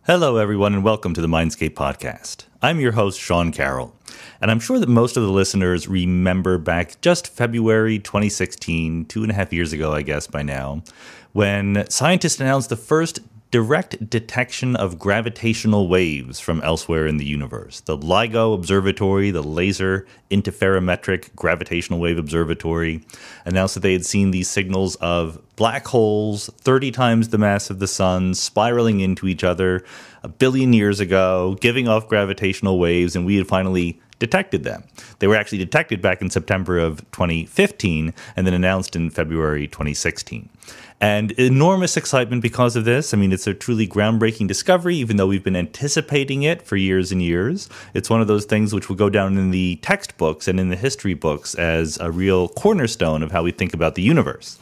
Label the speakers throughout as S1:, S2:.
S1: Hello, everyone, and welcome to the Mindscape podcast. I'm your host, Sean Carroll, and I'm sure that most of the listeners remember back just February 2016, 2.5 years ago, I guess, by now, when scientists announced the first direct detection of gravitational waves from elsewhere in the universe. The LIGO observatory, the Laser Interferometric Gravitational Wave Observatory, announced that they had seen these signals of black holes 30 times the mass of the sun spiraling into each other 1 billion years ago, giving off gravitational waves, and we had finally detected them. They were actually detected back in September of 2015 and then announced in February 2016. And enormous excitement because of this. I mean, it's a truly groundbreaking discovery, even though we've been anticipating it for years and years. It's one of those things which will go down in the textbooks and in the history books as a real cornerstone of how we think about the universe.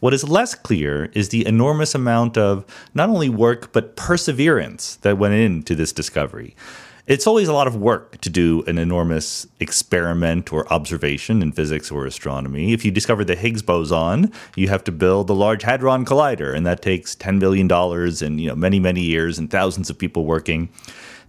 S1: What is less clear is the enormous amount of not only work, but perseverance that went into this discovery. It's always a lot of work to do an enormous experiment or observation in physics or astronomy. If you discover the Higgs boson, you have to build the Large Hadron Collider, and that takes $10 billion and many, many years and thousands of people working.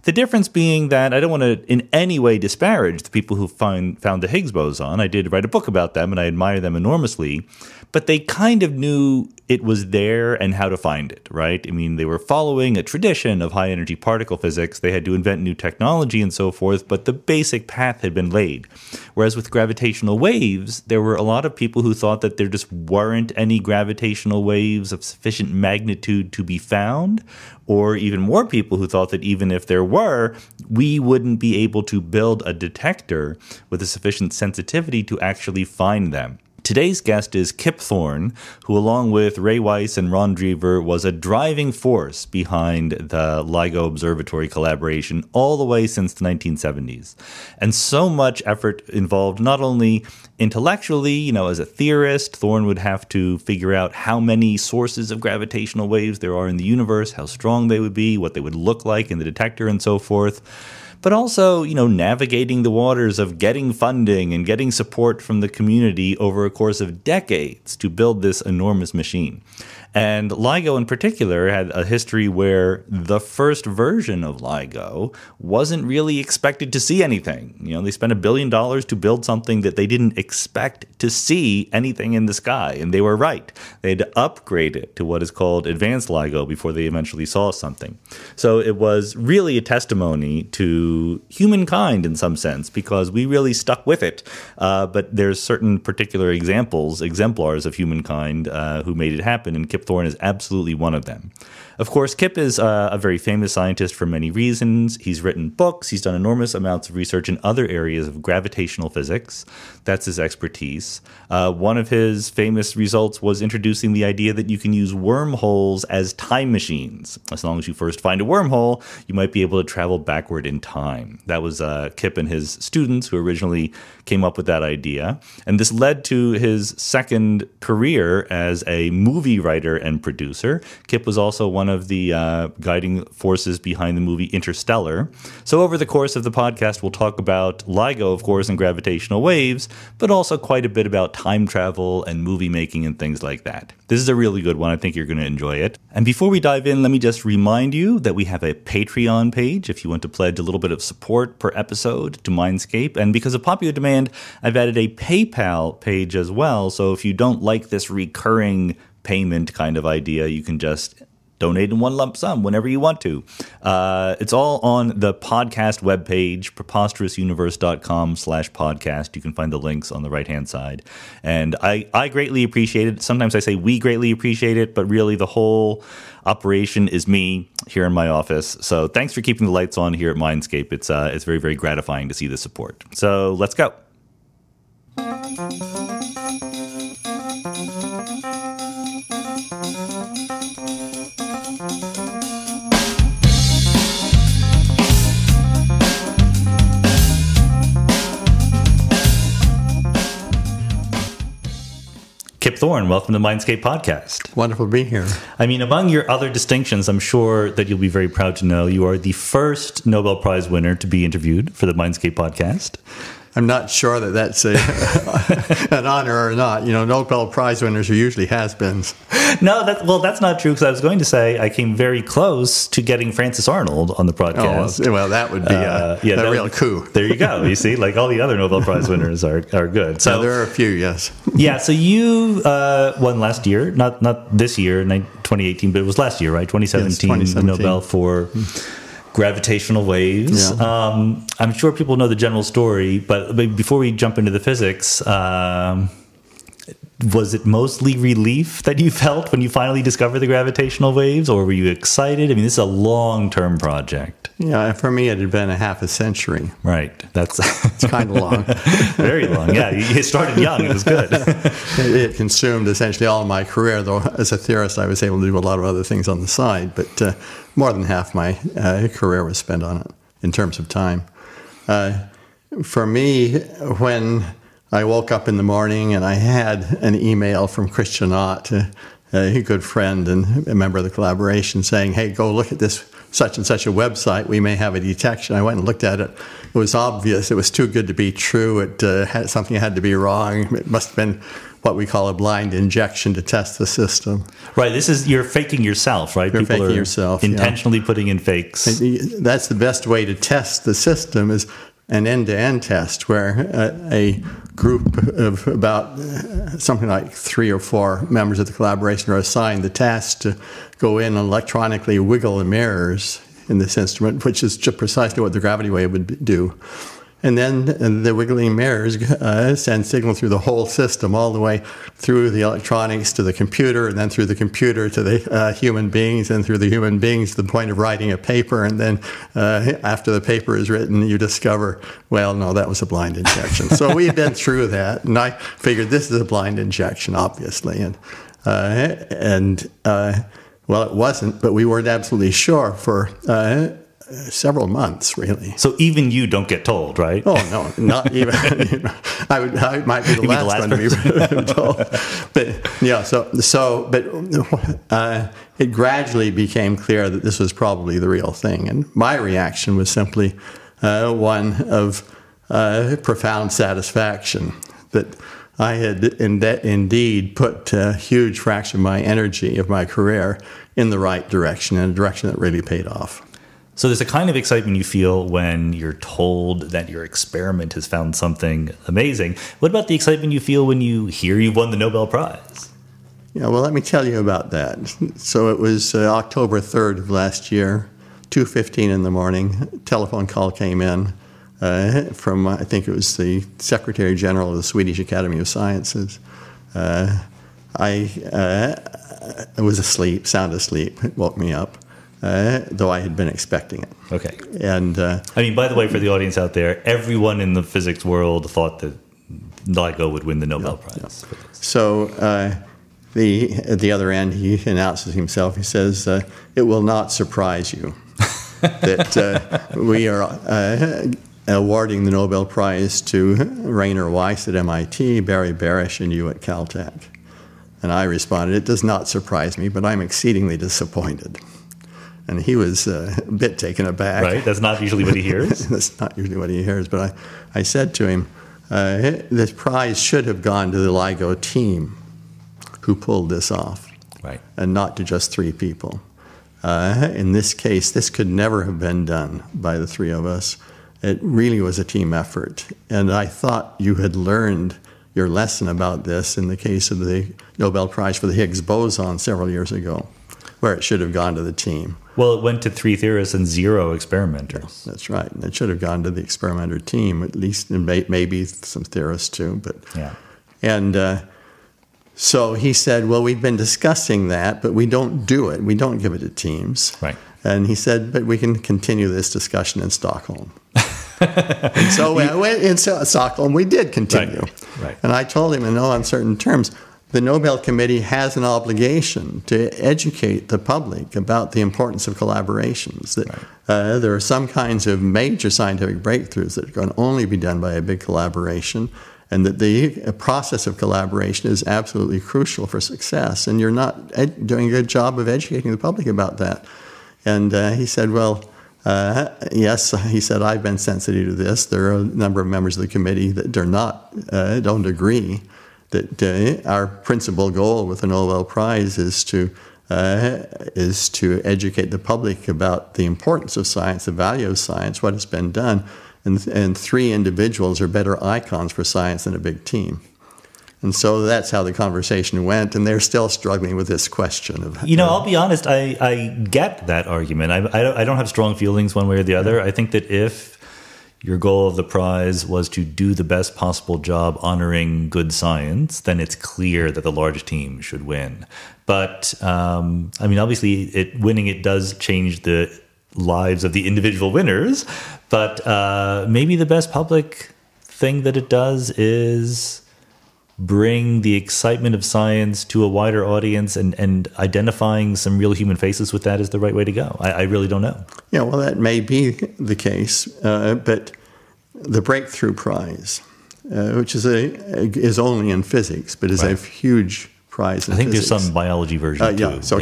S1: The difference being that I don't want to in any way disparage the people who found the Higgs boson. I did write a book about them, and I admire them enormously. But they kind of knew it was there and how to find it, right? I mean, they were following a tradition of high-energy particle physics. They had to invent new technology and so forth, but the basic path had been laid. Whereas with gravitational waves, there were a lot of people who thought that there just weren't any gravitational waves of sufficient magnitude to be found, or even more people who thought that even if there were, we wouldn't be able to build a detector with a sufficient sensitivity to actually find them. Today's guest is Kip Thorne, who along with Ray Weiss and Ron Drever was a driving force behind the LIGO Observatory collaboration all the way since the 1970s. And so much effort involved not only intellectually, as a theorist, Thorne would have to figure out how many sources of gravitational waves there are in the universe, how strong they would be, what they would look like in the detector and so forth. But also, navigating the waters of getting funding and getting support from the community over a course of decades to build this enormous machine. And LIGO in particular had a history where the first version of LIGO wasn't really expected to see anything. They spent $1 billion to build something that they didn't expect to see anything in the sky. And they were right. They had to upgrade it to what is called advanced LIGO before they eventually saw something. So it was really a testimony to humankind in some sense, because we really stuck with it. But there's certain particular exemplars of humankind who made it happen, and Kip Thorne is absolutely one of them. Of course, Kip is a very famous scientist for many reasons. He's written books. He's done enormous amounts of research in other areas of gravitational physics. That's his expertise. One of his famous results was introducing the idea that you can use wormholes as time machines. As long as you first find a wormhole, you might be able to travel backward in time. That was Kip and his students who originally came up with that idea. And this led to his second career as a movie writer and producer. Kip was also one of the guiding forces behind the movie Interstellar. So over the course of the podcast, we'll talk about LIGO, of course, and gravitational waves, but also quite a bit about time travel and movie making and things like that. This is a really good one. I think you're going to enjoy it. And before we dive in, let me just remind you that we have a Patreon page if you want to pledge a little bit of support per episode to Mindscape. And because of popular demand, I've added a PayPal page as well. So if you don't like this recurring payment kind of idea, you can just donate in one lump sum whenever you want to. It's all on the podcast webpage, preposterousuniverse.com/podcast. You can find the links on the right-hand side. And I greatly appreciate it. Sometimes I say we greatly appreciate it, but really the whole operation is me here in my office. So thanks for keeping the lights on here at Mindscape. It's very, very gratifying to see the support. So let's go. Kip Thorne, welcome to the Mindscape podcast.
S2: Wonderful to be here.
S1: I mean, among your other distinctions, I'm sure that you'll be very proud to know you are the first Nobel Prize winner to be interviewed for the Mindscape podcast.
S2: I'm not sure that that's an honor or not. Nobel Prize winners are usually has-beens.
S1: No, that's not true, because I was going to say I came very close to getting Francis Arnold on the podcast.
S2: Oh, well, that would be a real coup.
S1: There you go. You see, like all the other Nobel Prize winners are good. So
S2: there are a few, yes.
S1: Yeah, so you won last year, not this year, 2018, but it was last year, right? 2017,
S2: yes, 2017.
S1: The Nobel for gravitational waves.
S2: Yeah.
S1: I'm sure people know the general story, but before we jump into the physics, was it mostly relief that you felt when you finally discovered the gravitational waves, or were you excited? I mean, this is a long-term project.
S2: Yeah, for me, it had been a half a century.
S1: Right.
S2: It's kind of long.
S1: Very long, yeah. You started young. It was good.
S2: It consumed essentially all of my career, though as a theorist, I was able to do a lot of other things on the side. But more than half my career was spent on it in terms of time. For me, when I woke up in the morning and I had an email from Christian Ott, a good friend and a member of the collaboration, saying, hey, go look at this such and such a website. We may have a detection. I went and looked at it. It was obvious. It was too good to be true. Something had to be wrong. It must have been what we call a blind injection to test the system.
S1: Right. You're faking yourself, right?
S2: You're faking yourself.
S1: Intentionally putting in fakes.
S2: That's the best way to test the system, is an end-to-end test where a group of about something like 3 or 4 members of the collaboration are assigned the task to go in and electronically wiggle the mirrors in this instrument, which is just precisely what the gravity wave would do. And then the wiggling mirrors send signal through the whole system, all the way through the electronics to the computer, and then through the computer to the human beings, and through the human beings to the point of writing a paper. And then after the paper is written, you discover, well, no, that was a blind injection. So we had been through that, and I figured this is a blind injection, obviously. Well, it wasn't, but we weren't absolutely sure for several months, really.
S1: So even you don't get told, right?
S2: Oh, no, not even. I might be the last one to be told. But, yeah, but it gradually became clear that this was probably the real thing. And my reaction was simply one of profound satisfaction that I had indeed put a huge fraction of my energy, of my career, in the right direction, in a direction that really paid off.
S1: So there's a kind of excitement you feel when you're told that your experiment has found something amazing. What about the excitement you feel when you hear you've won the Nobel Prize?
S2: Yeah, well, let me tell you about that. So it was October 3rd of last year, 2:15 in the morning. A telephone call came in from, I think it was the Secretary General of the Swedish Academy of Sciences. I was asleep, sound asleep. It woke me up. Though I had been expecting it.
S1: Okay.
S2: And
S1: I mean, by the way, for the audience out there, everyone in the physics world thought that LIGO would win the Nobel Prize.
S2: No. So at the other end, he announces himself. He says, it will not surprise you that we are awarding the Nobel Prize to Rainer Weiss at MIT, Barry Barish, and you at Caltech. And I responded, it does not surprise me, but I'm exceedingly disappointed. And he was a bit taken aback.
S1: Right, that's not usually what he hears.
S2: That's not usually what he hears. But I said to him, this prize should have gone to the LIGO team who pulled this off,
S1: right,
S2: and not to just 3 people. In this case, this could never have been done by the 3 of us. It really was a team effort. And I thought you had learned your lesson about this in the case of the Nobel Prize for the Higgs boson several years ago, where it should have gone to the team.
S1: Well, it went to 3 theorists and 0 experimenters.
S2: That's right. And it should have gone to the experimenter team, at least, and maybe some theorists too. But
S1: yeah.
S2: And so he said, well, we've been discussing that, but we don't do it. We don't give it to teams.
S1: Right.
S2: And he said, but we can continue this discussion in Stockholm. And so in Stockholm, we did continue.
S1: Right.
S2: And I told him in no uncertain terms, the Nobel Committee has an obligation to educate the public about the importance of collaborations, that there are some kinds of major scientific breakthroughs that can only be done by a big collaboration, and that the process of collaboration is absolutely crucial for success, and you're not doing a good job of educating the public about that. And he said, well, Yes, he said, I've been sensitive to this. There are a number of members of the committee that don't agree that our principal goal with the Nobel Prize is to educate the public about the importance of science, the value of science, what has been done. And 3 individuals are better icons for science than a big team. And so that's how the conversation went, and they're still struggling with this question of...
S1: I'll be honest, I get that argument. I don't have strong feelings one way or the other. I think that if your goal of the prize was to do the best possible job honoring good science, then it's clear that the large team should win. But, obviously, winning it does change the lives of the individual winners, but maybe the best public thing that it does is bring the excitement of science to a wider audience, and identifying some real human faces with that is the right way to go. I really don't know.
S2: Yeah, well, that may be the case, but the Breakthrough Prize, which is only in physics, but is a huge prize in
S1: I think
S2: physics.
S1: There's some biology version too.
S2: So,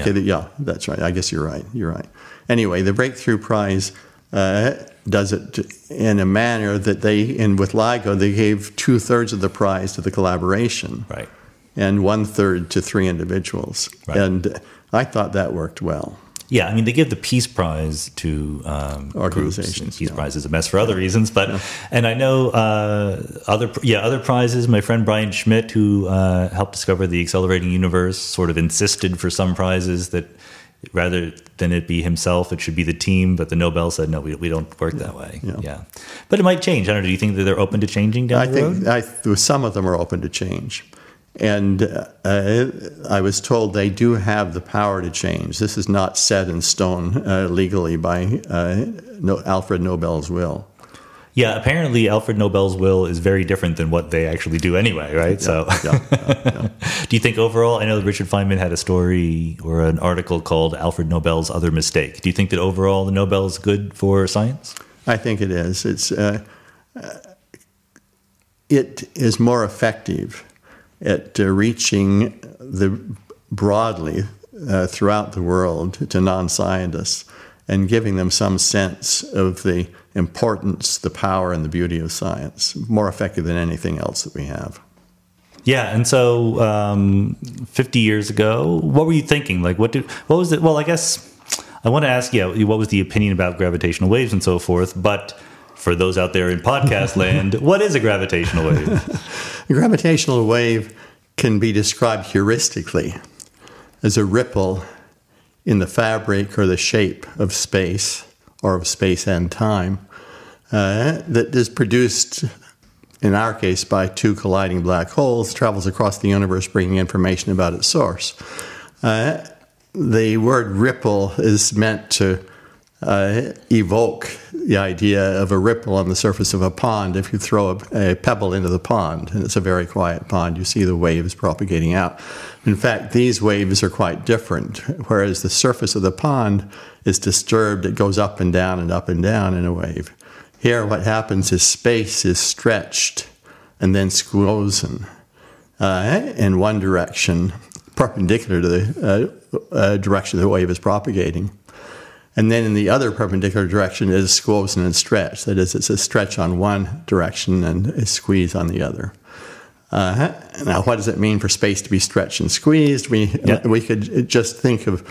S2: that's right. I guess you're right. Anyway, the Breakthrough Prize does it in a manner that with LIGO, they gave 2/3 of the prize to the collaboration,
S1: right,
S2: and 1/3 to 3 individuals, right. And I thought that worked well.
S1: Yeah, they give the Peace Prize to
S2: organizations.
S1: Peace Prize is a mess for other reasons, but and I know other prizes. My friend Brian Schmidt, who helped discover the accelerating universe, sort of insisted for some prizes that rather than it be himself, it should be the team. But the Nobel said, no, we don't work that way. Yeah. But it might change. I don't know. Do you think that they're open to changing down the road?
S2: I think some of them are open to change. And I was told they do have the power to change. This is not set in stone legally by Alfred Nobel's will.
S1: Yeah, apparently Alfred Nobel's will is very different than what they actually do anyway, right?
S2: Yeah.
S1: Do you think overall, I know that Richard Feynman had a story or an article called Alfred Nobel's Other Mistake. Do you think that overall the Nobel is good for science?
S2: I think it is. It is more effective at reaching broadly throughout the world to non-scientists and giving them some sense of the importance, the power, and the beauty of science, more effective than anything else that we have.
S1: Yeah, and so 50 years ago, what were you thinking? Like, what was it? Well, I guess I want to ask, what was the opinion about gravitational waves and so forth? But for those out there in podcast land, what is a gravitational wave?
S2: A gravitational wave can be described heuristically as a ripple in the fabric or the shape of space, or of space and time, that is produced, in our case, by 2 colliding black holes, travels across the universe bringing information about its source. The word ripple is meant to evoke the idea of a ripple on the surface of a pond. If you throw a pebble into the pond, and it's a very quiet pond, you see the waves propagating out. In fact, these waves are quite different. Whereas the surface of the pond is disturbed, it goes up and down in a wave. Here, what happens is space is stretched and then squozen in one direction, perpendicular to the direction the wave is propagating. And then in the other perpendicular direction, it is squozen and stretched. That is, it's a stretch on one direction and a squeeze on the other. Now, what does it mean for space to be stretched and squeezed? We could just think of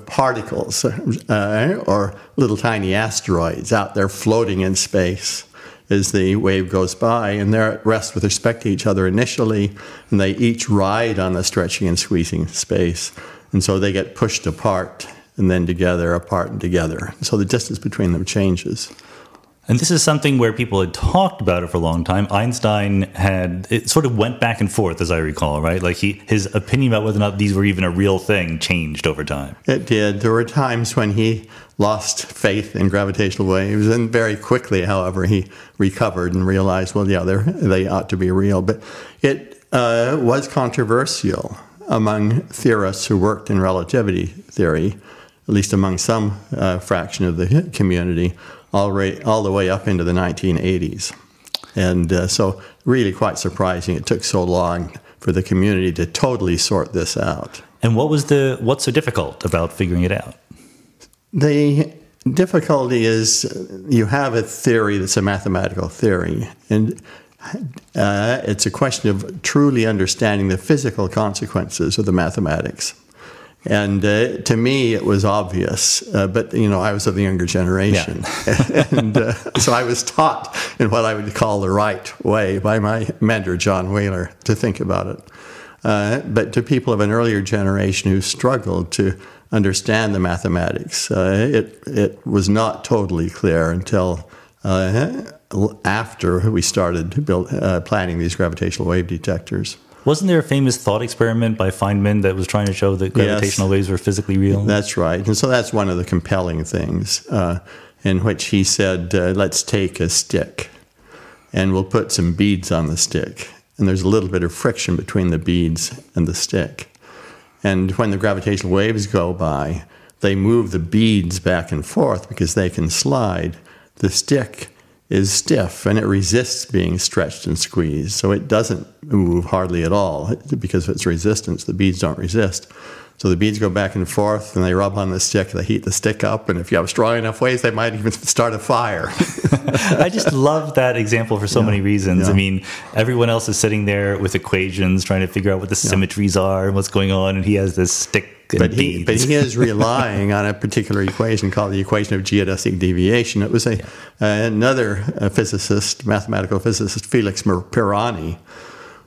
S2: particles or little tiny asteroids out there floating in space as the wave goes by, and they're at rest with respect to each other initially, and they each ride on the stretching and squeezing space, and so they get pushed apart and then together, apart and together. So the distance between them changes.
S1: And this is something where people had talked about it for a long time. Einstein it sort of went back and forth, as I recall, right? Like his opinion about whether or not these were even a real thing changed over time.
S2: It did. There were times when he lost faith in gravitational waves, and very quickly, however, he recovered and realized, well, yeah, they ought to be real. But it was controversial among theorists who worked in relativity theory, at least among some fraction of the community, all the way up into the 1980s. And so really quite surprising it took so long for the community to totally sort this out.
S1: And what's so difficult about figuring it out?
S2: difficulty is you have a theory that's a mathematical theory, and it's a question of truly understanding the physical consequences of the mathematics. And to me, it was obvious, but I was of the younger generation, yeah. And so I was taught in what I would call the right way by my mentor, John Wheeler, to think about it. But to people of an earlier generation who struggled to understand the mathematics, it was not totally clear until after we started planning these gravitational wave detectors.
S1: Wasn't there a famous thought experiment by Feynman that was trying to show that gravitational waves were physically real?
S2: That's right. And so that's one of the compelling things in which he said, let's take a stick and we'll put some beads on the stick. And there's a little bit of friction between the beads and the stick. And when the gravitational waves go by, they move the beads back and forth because they can slide. The stick is stiff and it resists being stretched and squeezed. So it doesn't move hardly at all because of its resistance. The beads don't resist. So the beads go back and forth and they rub on the stick, they heat the stick up, and if you have strong enough waves, they might even start a fire.
S1: I just love that example for so many reasons. I mean, everyone else is sitting there with equations trying to figure out what the symmetries are and what's going on, and he has this stick and beads.
S2: But he is relying on a particular equation called the equation of geodesic deviation. It was another physicist, mathematical physicist, Felix Pirani,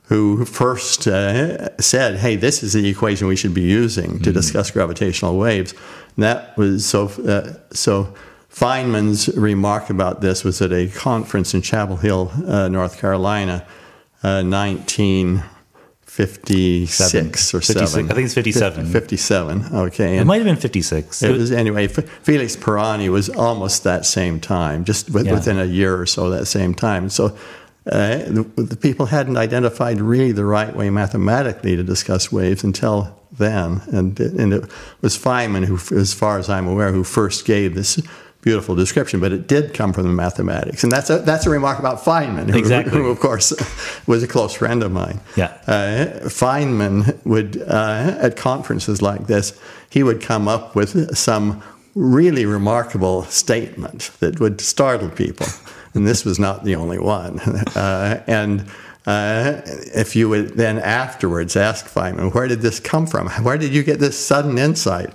S2: who first said, hey, this is the equation we should be using to discuss gravitational waves. And that was so Feynman's remark about this was at a conference in Chapel Hill, North Carolina, 1956 or 7.
S1: I think it's 57.
S2: 57, okay.
S1: It might have been 56.
S2: It was, anyway, Felix Pirani was almost that same time, just within a year or so that same time. So the people hadn't identified really the right way mathematically to discuss waves until then. And it was Feynman who, as far as I'm aware, who first gave this beautiful description, but it did come from the mathematics. And that's a remark about Feynman, who of course, was a close friend of mine.
S1: Yeah.
S2: Feynman would, at conferences like this, he would come up with some really remarkable statement that would startle people. And this was not the only one. If you would then afterwards ask Feynman, where did this come from? Where did you get this sudden insight?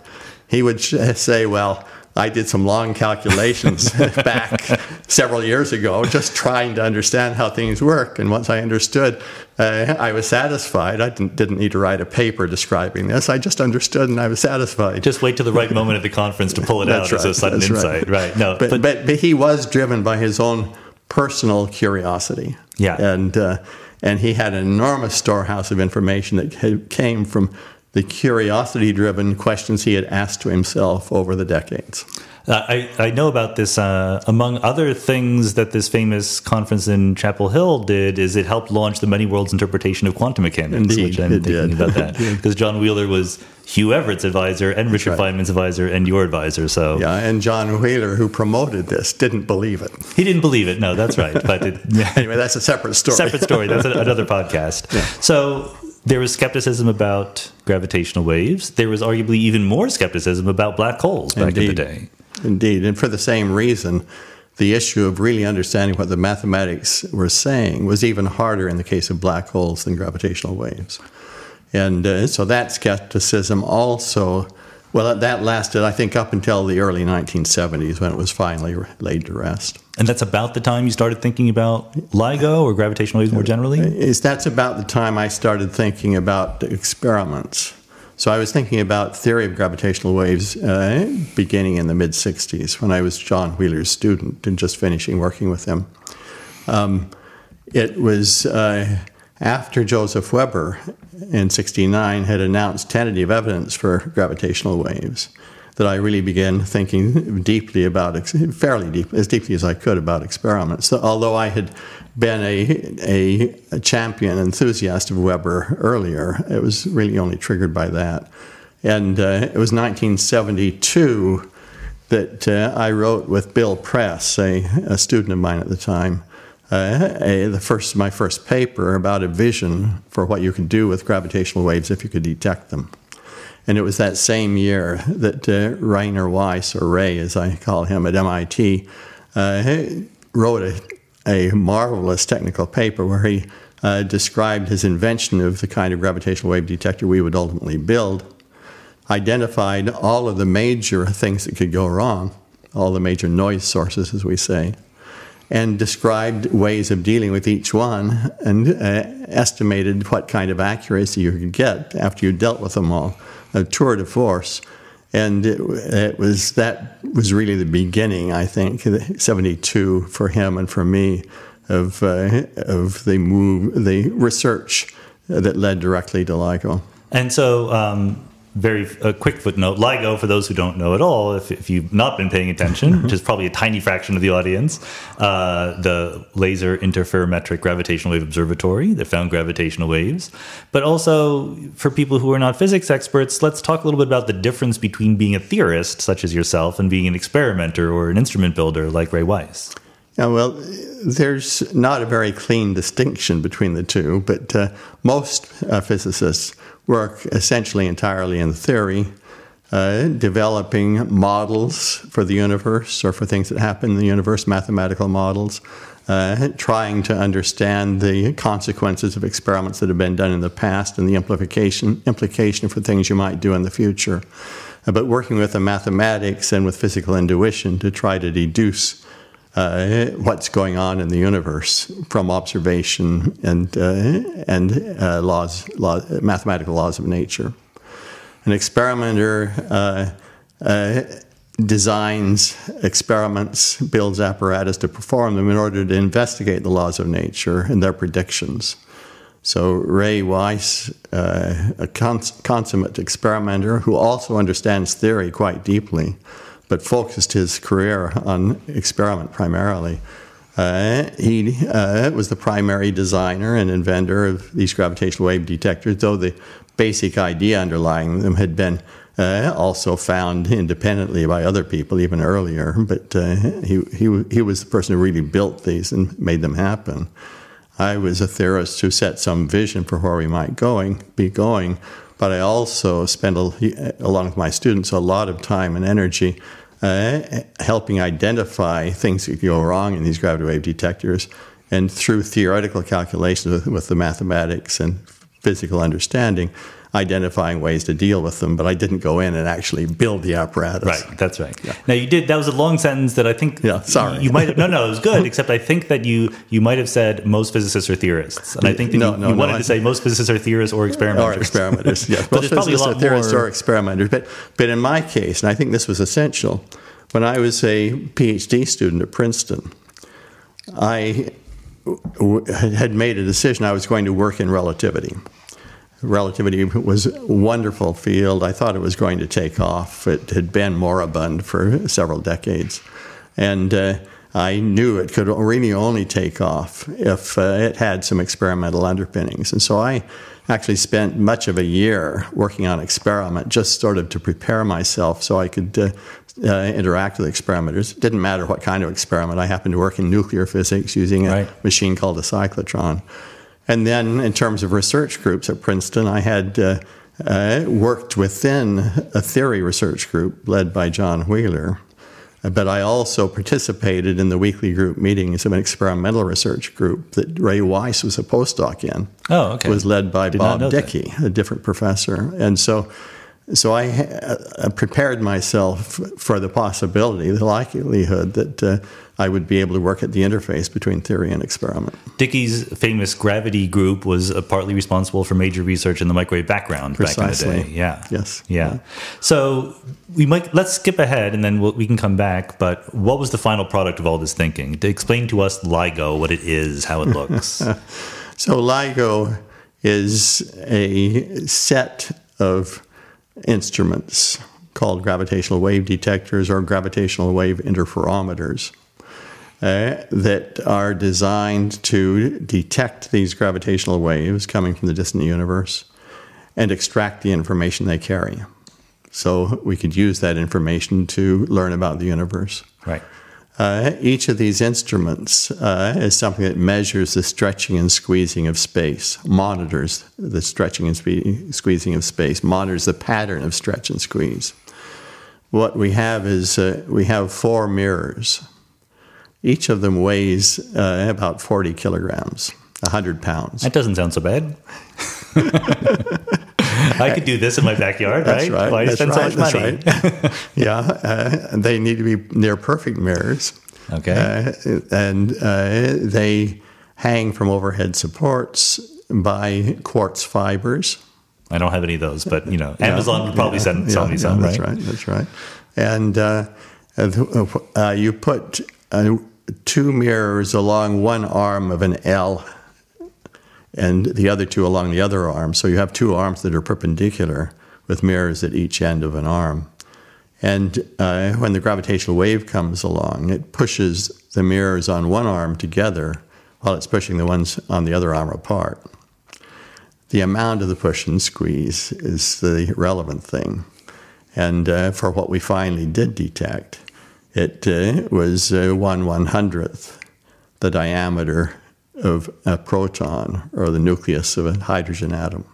S2: He would say, well, I did some long calculations back several years ago, just trying to understand how things work. And once I understood, I was satisfied. I didn't need to write a paper describing this. I just understood and I was satisfied.
S1: Just wait till the right moment at the conference to pull it out as a sudden insight. Right. No,
S2: but he was driven by his own personal curiosity.
S1: Yeah.
S2: And he had an enormous storehouse of information that came from the curiosity-driven questions he had asked to himself over the decades.
S1: I know about this. Among other things that this famous conference in Chapel Hill did is it helped launch the many worlds interpretation of quantum mechanics.
S2: Indeed,
S1: which I'm thinking about that. Because John Wheeler was Hugh Everett's advisor and Richard Feynman's advisor and your advisor. So
S2: and John Wheeler, who promoted this, didn't believe it.
S1: He didn't believe it. No, that's right. But
S2: anyway, that's a separate story.
S1: Separate story. That's another podcast. Yeah. So there was skepticism about gravitational waves. There was arguably even more skepticism about black holes back in the day.
S2: Indeed. And for the same reason, the issue of really understanding what the mathematics were saying was even harder in the case of black holes than gravitational waves. And so that skepticism also, that lasted, I think, up until the early 1970s when it was finally laid to rest.
S1: And that's about the time you started thinking about LIGO or gravitational waves more generally?
S2: That's about the time I started thinking about experiments. So I was thinking about theory of gravitational waves beginning in the mid-'60s when I was John Wheeler's student and just finishing working with him. It was after Joseph Weber in '69 had announced tentative evidence for gravitational waves that I really began thinking deeply about, fairly deep, as deeply as I could about experiments. So, although I had been a champion enthusiast of Weber earlier, it was really only triggered by that. And it was 1972 that I wrote with Bill Press, a student of mine at the time, my first paper about a vision for what you could do with gravitational waves if you could detect them. And it was that same year that Rainer Weiss, or Ray as I call him, at MIT, wrote a marvelous technical paper where he described his invention of the kind of gravitational wave detector we would ultimately build, identified all of the major things that could go wrong, all the major noise sources, as we say, and described ways of dealing with each one and estimated what kind of accuracy you could get after you dealt with them all. A tour de force. And that was really the beginning, I think, 72 for him and for me, of the research that led directly to LIGO.
S1: And so, a quick footnote, LIGO, for those who don't know at all, if you've not been paying attention, which is probably a tiny fraction of the audience, the Laser Interferometric Gravitational Wave Observatory that found gravitational waves. But also, for people who are not physics experts, let's talk a little bit about the difference between being a theorist, such as yourself, and being an experimenter or an instrument builder like Ray Weiss.
S2: Yeah, well, there's not a very clean distinction between the two, but most physicists work essentially entirely in theory, developing models for the universe or for things that happen in the universe, mathematical models, trying to understand the consequences of experiments that have been done in the past and the implication for things you might do in the future. But working with the mathematics and with physical intuition to try to deduce what's going on in the universe from observation and mathematical laws of nature. An experimenter designs experiments, builds apparatus to perform them in order to investigate the laws of nature and their predictions. So Ray Weiss, a consummate experimenter who also understands theory quite deeply, but focused his career on experiment primarily. He was the primary designer and inventor of these gravitational wave detectors, though the basic idea underlying them had been also found independently by other people even earlier. But he was the person who really built these and made them happen. I was a theorist who set some vision for where we might be going, but I also spent, along with my students, a lot of time and energy helping identify things that go wrong in these gravity wave detectors, and through theoretical calculations with the mathematics and physical understanding, identifying ways to deal with them. But I didn't go in and actually build the apparatus.
S1: Right, that's right. Yeah. Now you did, that was a long sentence that I think you might have, no, it was good, except I think that you might have said most physicists are theorists. And I think that you wanted to say most physicists are theorists or experimenters.
S2: Or experimenters, yes.
S1: But there's probably a lot
S2: theorists
S1: more.
S2: Or experimenters. But in my case, and I think this was essential, when I was a PhD student at Princeton, I had made a decision I was going to work in relativity. Relativity was a wonderful field. I thought it was going to take off. It had been moribund for several decades. And I knew it could really only take off if it had some experimental underpinnings. And so I actually spent much of a year working on experiment, just sort of to prepare myself so I could interact with experimenters. It didn't matter what kind of experiment. I happened to work in nuclear physics using a machine called a cyclotron. And then in terms of research groups at Princeton, I had worked within a theory research group led by John Wheeler. But I also participated in the weekly group meetings of an experimental research group that Ray Weiss was a postdoc in.
S1: Oh, okay.
S2: It was led by Bob Dickey, a different professor. And so I prepared myself for the possibility, the likelihood that I would be able to work at the interface between theory and experiment.
S1: Dickey's famous gravity group was partly responsible for major research in the microwave background back in the day. Yeah.
S2: Yes.
S1: Yeah. So let's skip ahead and then we can come back. But what was the final product of all this thinking? To explain to us LIGO, what it is, how it looks.
S2: So LIGO is a set of instruments called gravitational wave detectors or gravitational wave interferometers that are designed to detect these gravitational waves coming from the distant universe and extract the information they carry. So we could use that information to learn about the universe.
S1: Right.
S2: Each of these instruments is something that measures the stretching and squeezing of space, monitors the stretching and squeezing of space, monitors the pattern of stretch and squeeze. What we have is we have 4 mirrors. Each of them weighs about 40 kilograms, 100 pounds.
S1: That doesn't sound so bad. I could do this in my backyard,
S2: That's right?
S1: Why spend so much money?
S2: Right. Yeah, they need to be near perfect mirrors.
S1: Okay.
S2: And they hang from overhead supports by quartz fibers.
S1: I don't have any of those, but, Amazon would probably sell me some, right?
S2: That's right. And you put 2 mirrors along one arm of an L and the other 2 along the other arm. So you have 2 arms that are perpendicular with mirrors at each end of an arm. And when the gravitational wave comes along, it pushes the mirrors on one arm together while it's pushing the ones on the other arm apart. The amount of the push and squeeze is the relevant thing. And for what we finally did detect, it was 1/100th the diameter of a proton, or the nucleus of a hydrogen atom.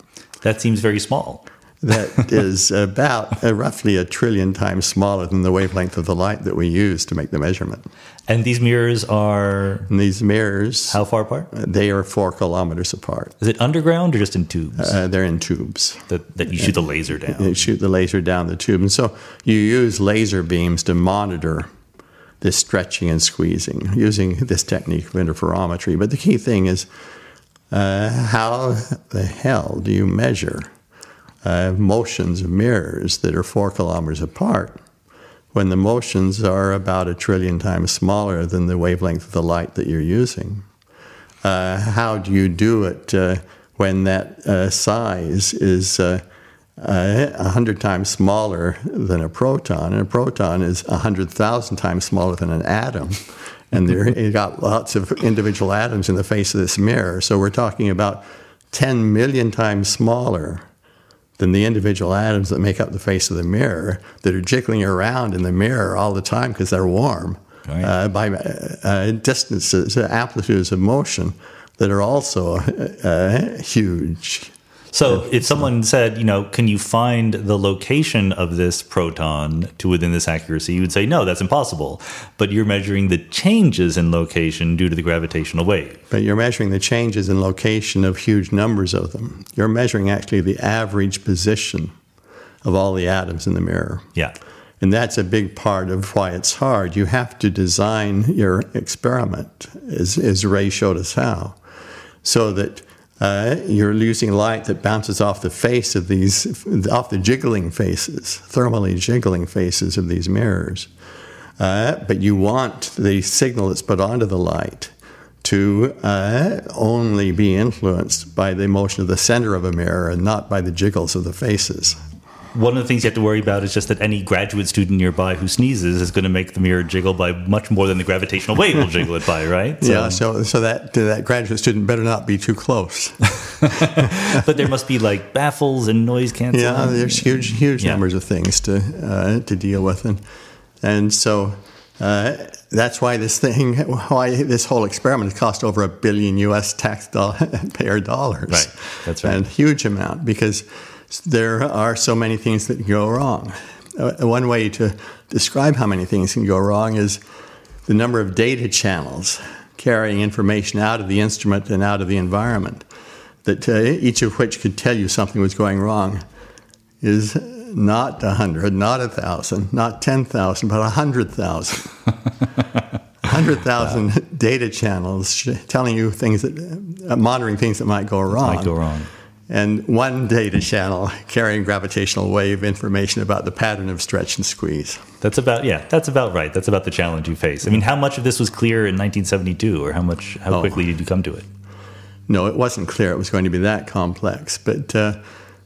S1: That seems very small.
S2: That is about roughly 1 trillion times smaller than the wavelength of the light that we use to make the measurement.
S1: And these mirrors are...
S2: And these mirrors...
S1: How far apart?
S2: They are 4 kilometers apart.
S1: Is it underground or just in tubes?
S2: They're in tubes.
S1: That you shoot the laser down?
S2: You shoot the laser down the tube. And so you use laser beams to monitor this stretching and squeezing using this technique of interferometry. But the key thing is how the hell do you measure motions of mirrors that are 4 kilometers apart when the motions are about 1 trillion times smaller than the wavelength of the light that you're using? How do you do it when that size is 100 times smaller than a proton, and a proton is 100,000 times smaller than an atom, and you got lots of individual atoms in the face of this mirror. So we're talking about 10 million times smaller than the individual atoms that make up the face of the mirror, that are jiggling around in the mirror all the time because they're warm, right, by distances, amplitudes of motion that are also huge.
S1: So if someone said, can you find the location of this proton to within this accuracy, you would say, no, that's impossible. But you're measuring the changes in location due to the gravitational wave.
S2: But you're measuring the changes in location of huge numbers of them. You're measuring actually the average position of all the atoms in the mirror.
S1: Yeah.
S2: And that's a big part of why it's hard. You have to design your experiment, as Ray showed us how, so that you're using light that bounces off the face of off the jiggling faces, thermally jiggling faces of these mirrors. But you want the signal that's put onto the light to only be influenced by the motion of the center of a mirror and not by the jiggles of the faces.
S1: One of the things you have to worry about is just that any graduate student nearby who sneezes is going to make the mirror jiggle by much more than the gravitational wave will jiggle it by, right?
S2: So that graduate student better not be too close.
S1: But there must be like baffles and noise canceling.
S2: Yeah, there's huge numbers of things to deal with, and so that's why this whole experiment has cost over $1 billion U.S. taxpayer dollars.
S1: Right, that's right,
S2: and a huge amount, because there are so many things that can go wrong. One way to describe how many things can go wrong is the number of data channels carrying information out of the instrument and out of the environment, that each of which could tell you something was going wrong, is not 100, not 1,000, not 10,000, but 100,000. 100,000 data channels telling you things monitoring things that might go wrong. And one data channel carrying gravitational wave information about the pattern of stretch and squeeze.
S1: That's about right. That's about the challenge you face. I mean, how much of this was clear in 1972, or how quickly did you come to it?
S2: No, it wasn't clear it was going to be that complex. But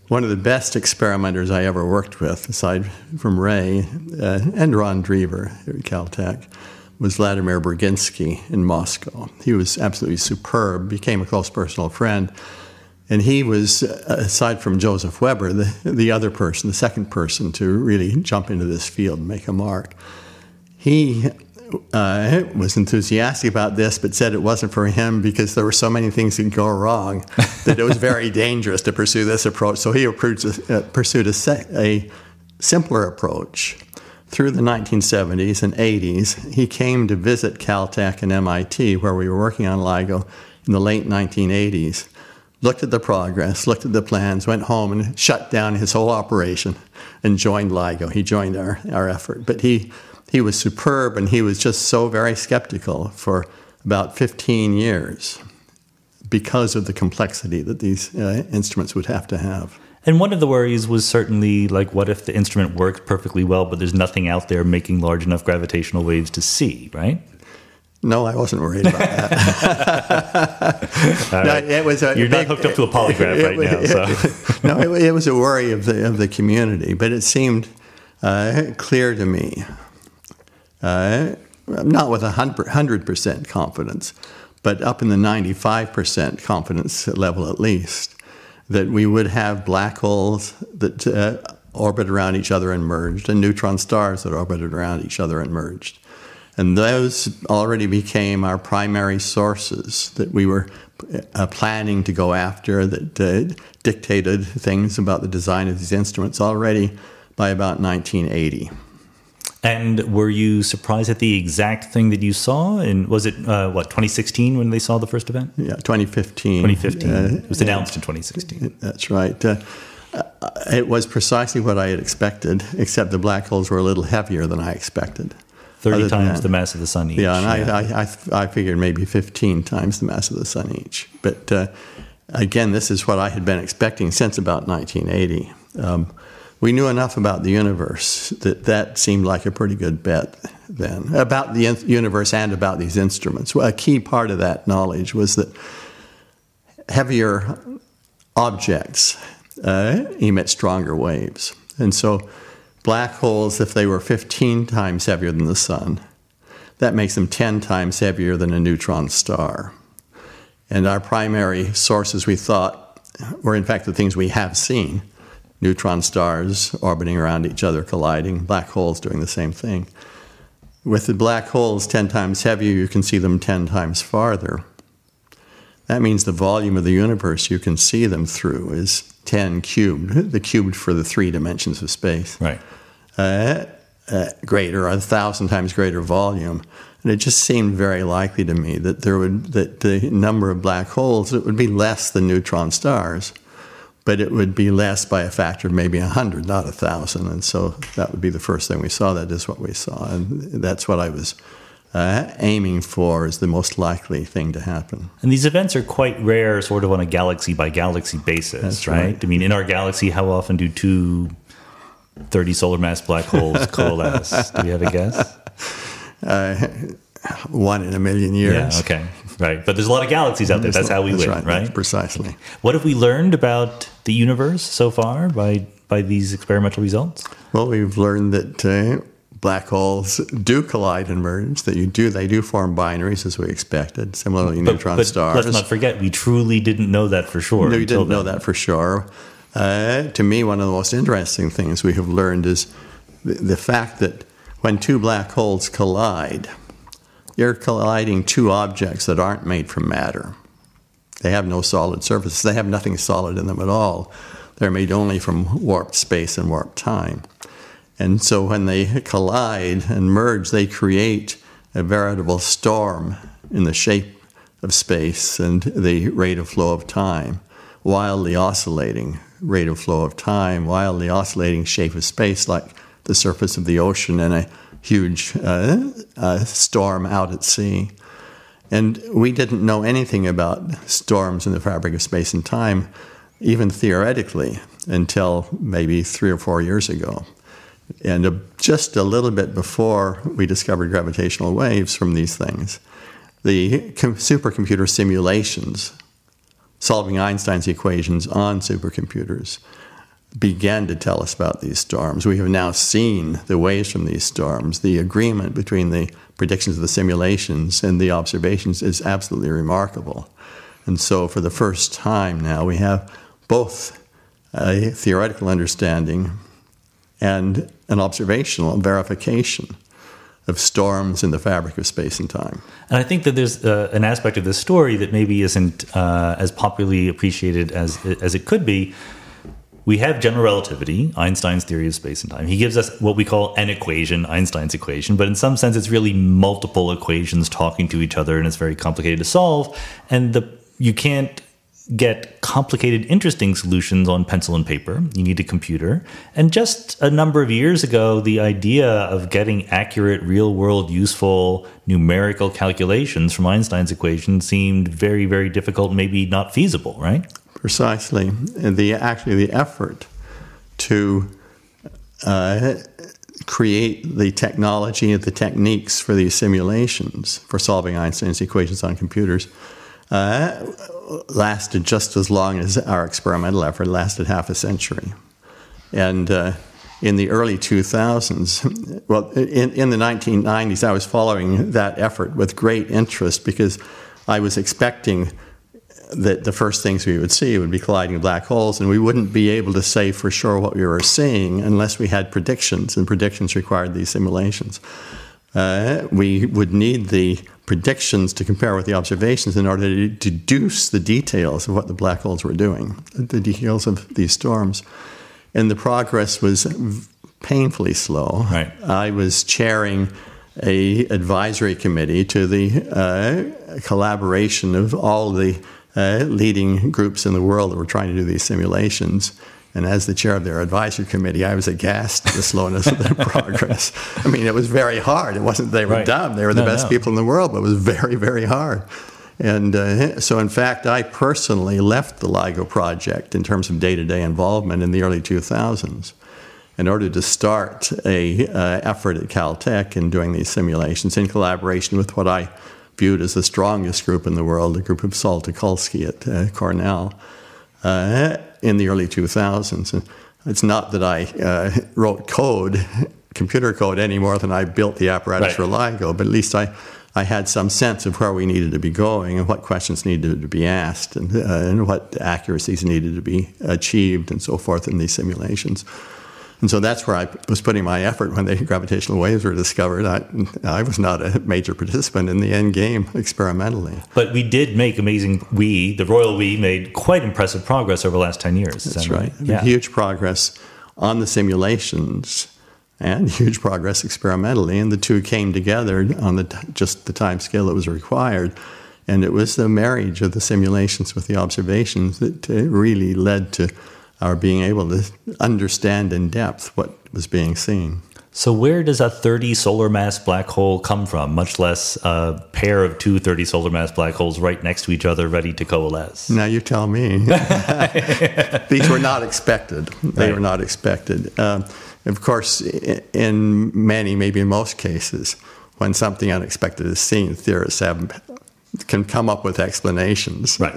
S2: one of the best experimenters I ever worked with, aside from Ray and Ron Drever at Caltech, was Vladimir Burginsky in Moscow. He was absolutely superb, became a close personal friend. And he was, aside from Joseph Weber, the second person to really jump into this field and make a mark. He was enthusiastic about this, but said it wasn't for him because there were so many things that could go wrong that it was very dangerous to pursue this approach. So he pursued a simpler approach. Through the 1970s and 80s, he came to visit Caltech and MIT, where we were working on LIGO in the late 1980s, looked at the progress, looked at the plans, went home and shut down his whole operation and joined LIGO. He joined our effort. But he was superb, and he was just so very skeptical for about 15 years because of the complexity that these instruments would have to have.
S1: And one of the worries was certainly, like, what if the instrument works perfectly well, but there's nothing out there making large enough gravitational waves to see, right?
S2: No, I wasn't worried about that.
S1: You're not hooked up to a polygraph right now. So.
S2: No, it was a worry of the community, but it seemed clear to me, not with 100% confidence, but up in the 95% confidence level at least, that we would have black holes that orbit around each other and merged, and neutron stars that orbited around each other and merged. And those already became our primary sources that we were planning to go after, that dictated things about the design of these instruments already by about 1980.
S1: And were you surprised at the exact thing that you saw? And was it, 2016 when they saw the first event?
S2: Yeah, 2015.
S1: 2015. It was announced in 2016.
S2: That's right. It was precisely what I had expected, except the black holes were a little heavier than I expected.
S1: 30 times the mass of the sun each.
S2: Yeah, and I figured maybe 15 times the mass of the sun each. But again, this is what I had been expecting since about 1980. We knew enough about the universe that seemed like a pretty good bet then, about the universe and about these instruments. Well, a key part of that knowledge was that heavier objects emit stronger waves. And so black holes, if they were 15 times heavier than the sun, that makes them 10 times heavier than a neutron star. And our primary sources, we thought, were in fact the things we have seen: neutron stars orbiting around each other, colliding, black holes doing the same thing. With the black holes 10 times heavier, you can see them 10 times farther. That means the volume of the universe you can see them through is 10 cubed, the cubed for the 3 dimensions of space.
S1: Right.
S2: Greater, 1,000 times greater volume. And it just seemed very likely to me that the number of black holes, it would be less than neutron stars, but it would be less by a factor of maybe 100, not 1,000. And so that would be the first thing we saw. That is what we saw. And that's what I was aiming for as the most likely thing to happen.
S1: And these events are quite rare, sort of on a galaxy-by-galaxy basis,
S2: That's
S1: right? I mean, in our galaxy, how often do 2 30 solar mass black holes coalesce? Do you have a guess?
S2: 1 in a million years.
S1: Yeah, okay. Right. But there's a lot of galaxies out there. That's how we live, right?
S2: Precisely.
S1: What have we learned about the universe so far by these experimental results?
S2: Well, we've learned that black holes do collide and merge, that they do form binaries as we expected, similarly neutron stars.
S1: Let's not forget, we truly didn't know that for sure.
S2: No, we didn't know that for sure. To me, one of the most interesting things we have learned is the fact that when 2 black holes collide, you're colliding 2 objects that aren't made from matter. They have no solid surfaces. They have nothing solid in them at all. They're made only from warped space and warped time. And so when they collide and merge, they create a veritable storm in the shape of space and the rate of flow of time, wildly oscillating rate of flow of time, wildly oscillating shape of space, like the surface of the ocean in a huge storm out at sea. And we didn't know anything about storms in the fabric of space and time, even theoretically, until maybe 3 or 4 years ago. And just a little bit before we discovered gravitational waves from these things, the supercomputer simulations, solving Einstein's equations on supercomputers, began to tell us about these storms. We have now seen the waves from these storms. The agreement between the predictions of the simulations and the observations is absolutely remarkable. And so for the first time now, we have both a theoretical understanding and an observational verification of storms in the fabric of space and time.
S1: And I think that there's an aspect of this story that maybe isn't as popularly appreciated as it could be. We have general relativity, Einstein's theory of space and time. He gives us what we call an equation, Einstein's equation, but in some sense it's really multiple equations talking to each other, and it's very complicated to solve. And you can't get complicated, interesting solutions on pencil and paper. You need a computer. And just a number of years ago, the idea of getting accurate, real-world, useful numerical calculations from Einstein's equation seemed very, very difficult, maybe not feasible, right?
S2: Precisely. And the effort to create the technology and the techniques for these simulations for solving Einstein's equations on computers lasted just as long as our experimental effort lasted half a century. And in the early 2000s, well, in the 1990s, I was following that effort with great interest because I was expecting that the first things we would see would be colliding black holes, and we wouldn't be able to say for sure what we were seeing unless we had predictions, and predictions required these simulations. We would need the predictions to compare with the observations in order to deduce the details of what the black holes were doing, the details of these storms. And the progress was painfully slow.
S1: Right.
S2: I was chairing an advisory committee to the collaboration of all the leading groups in the world that were trying to do these simulations. And as the chair of their advisory committee, I was aghast at the slowness of their progress. I mean, it was very hard. It wasn't they were dumb. They were the best people in the world, but it was very, very hard. And so, in fact, I personally left the LIGO project in terms of day-to-day involvement in the early 2000s in order to start a effort at Caltech in doing these simulations in collaboration with what I viewed as the strongest group in the world, the group of Saul Tucholsky at Cornell. In the early 2000s. And it's not that I wrote computer code, any more than I built the apparatus for LIGO, but at least I had some sense of where we needed to be going and what questions needed to be asked and what accuracies needed to be achieved and so forth in these simulations. And so that's where I was putting my effort when the gravitational waves were discovered. I was not a major participant in the end game experimentally.
S1: But we did make the royal we made quite impressive progress over the last 10 years.
S2: That's right. Yeah. Huge progress on the simulations and huge progress experimentally. And the two came together on just the time scale that was required. And it was the marriage of the simulations with the observations that really led to our being able to understand in depth what was being seen.
S1: So where does a 30 solar mass black hole come from, much less a pair of two 30 solar mass black holes right next to each other ready to coalesce?
S2: Now you tell me. These were not expected. They were not expected. Of course, in many, maybe in most cases, when something unexpected is seen, theorists can come up with explanations.
S1: Right.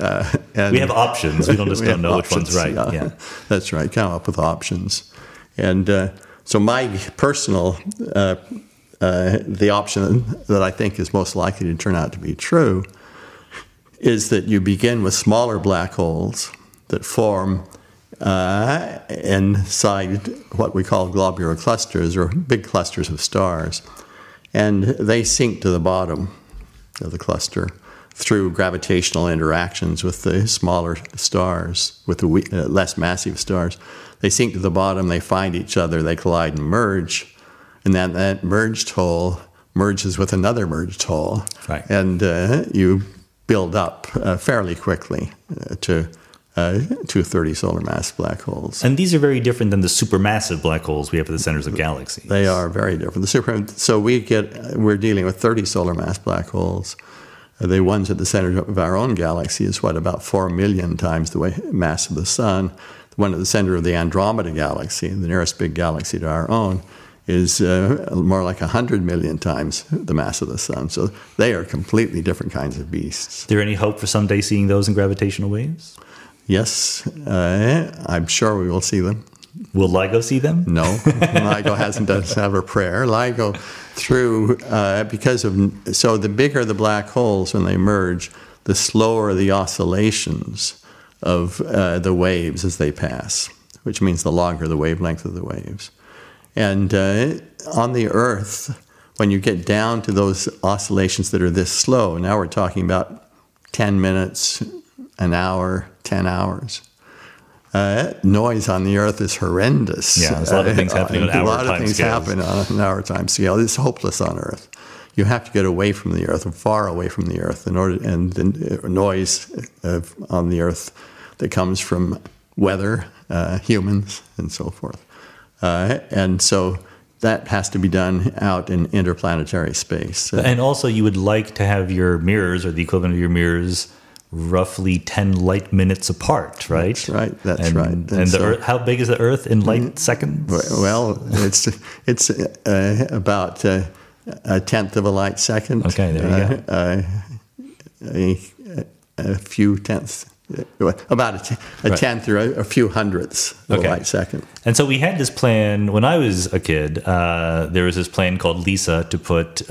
S1: And we have options. We don't just don't know options, which one's right. Yeah.
S2: That's right. Come up with options. And so my personal, the option that I think is most likely to turn out to be true is that you begin with smaller black holes that form inside what we call globular clusters or big clusters of stars. And they sink to the bottom of the cluster through gravitational interactions with the smaller stars, with the less massive stars. They sink to the bottom, they find each other, they collide and merge, and then that merged hole merges with another merged hole.
S1: Right.
S2: And you build up fairly quickly to 30 solar mass black holes.
S1: And these are very different than the supermassive black holes we have at the centers of galaxies.
S2: They are very different. So we're dealing with 30 solar mass black holes. The ones at the center of our own galaxy is about 4 million times the mass of the Sun. The one at the center of the Andromeda galaxy, the nearest big galaxy to our own, is more like 100 million times the mass of the Sun. So they are completely different kinds of beasts.
S1: Is there any hope for someday seeing those in gravitational waves?
S2: Yes, I'm sure we will see them.
S1: Will LIGO see them?
S2: No, LIGO doesn't have a prayer. LIGO so the bigger the black holes when they merge, the slower the oscillations of the waves as they pass, which means the longer the wavelength of the waves. And on the Earth, when you get down to those oscillations that are this slow, now we're talking about 10 minutes, an hour, 10 hours. Noise on the Earth is horrendous.
S1: Yeah, there's a lot of things happening on hour time scales.
S2: A lot of things happen on an hour time scale. It's hopeless on Earth. You have to get away from the Earth, far away from the Earth, and the noise on the Earth that comes from weather, humans, and so forth. And so that has to be done out in interplanetary space.
S1: And also, you would like to have your mirrors, or the equivalent of your mirrors, roughly 10 light minutes apart, right?
S2: That's right.
S1: And the Earth, how big is the Earth in light seconds?
S2: Well, it's about a tenth of a light second.
S1: Okay, there you
S2: go. A few tenths. About a tenth or a few hundredths of a light second.
S1: And so we had this plan when I was a kid. There was this plan called LISA to put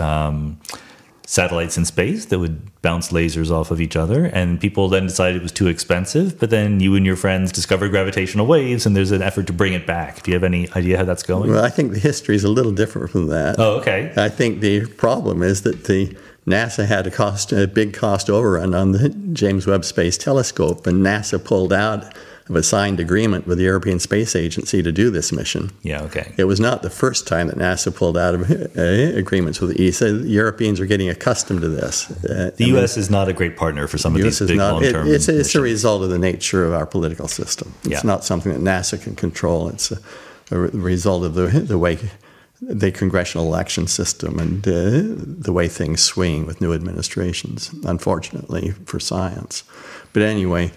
S1: satellites in space that would bounce lasers off of each other. And people then decided it was too expensive. But then you and your friends discovered gravitational waves, and there's an effort to bring it back. Do you have any idea how that's going?
S2: Well, I think the history is a little different from that.
S1: Oh, okay.
S2: I think the problem is that NASA had a big cost overrun on the James Webb Space Telescope, and NASA pulled out of a signed agreement with the European Space Agency to do this mission.
S1: Yeah, okay.
S2: It was not the first time that NASA pulled out of agreements with the ESA. The Europeans are getting accustomed to this.
S1: The U.S. is not a result of some of these big long-term missions.
S2: It's a result of the nature of our political system. It's not something that NASA can control. It's a result of the way the congressional election system and the way things swing with new administrations, unfortunately, for science. But anyway,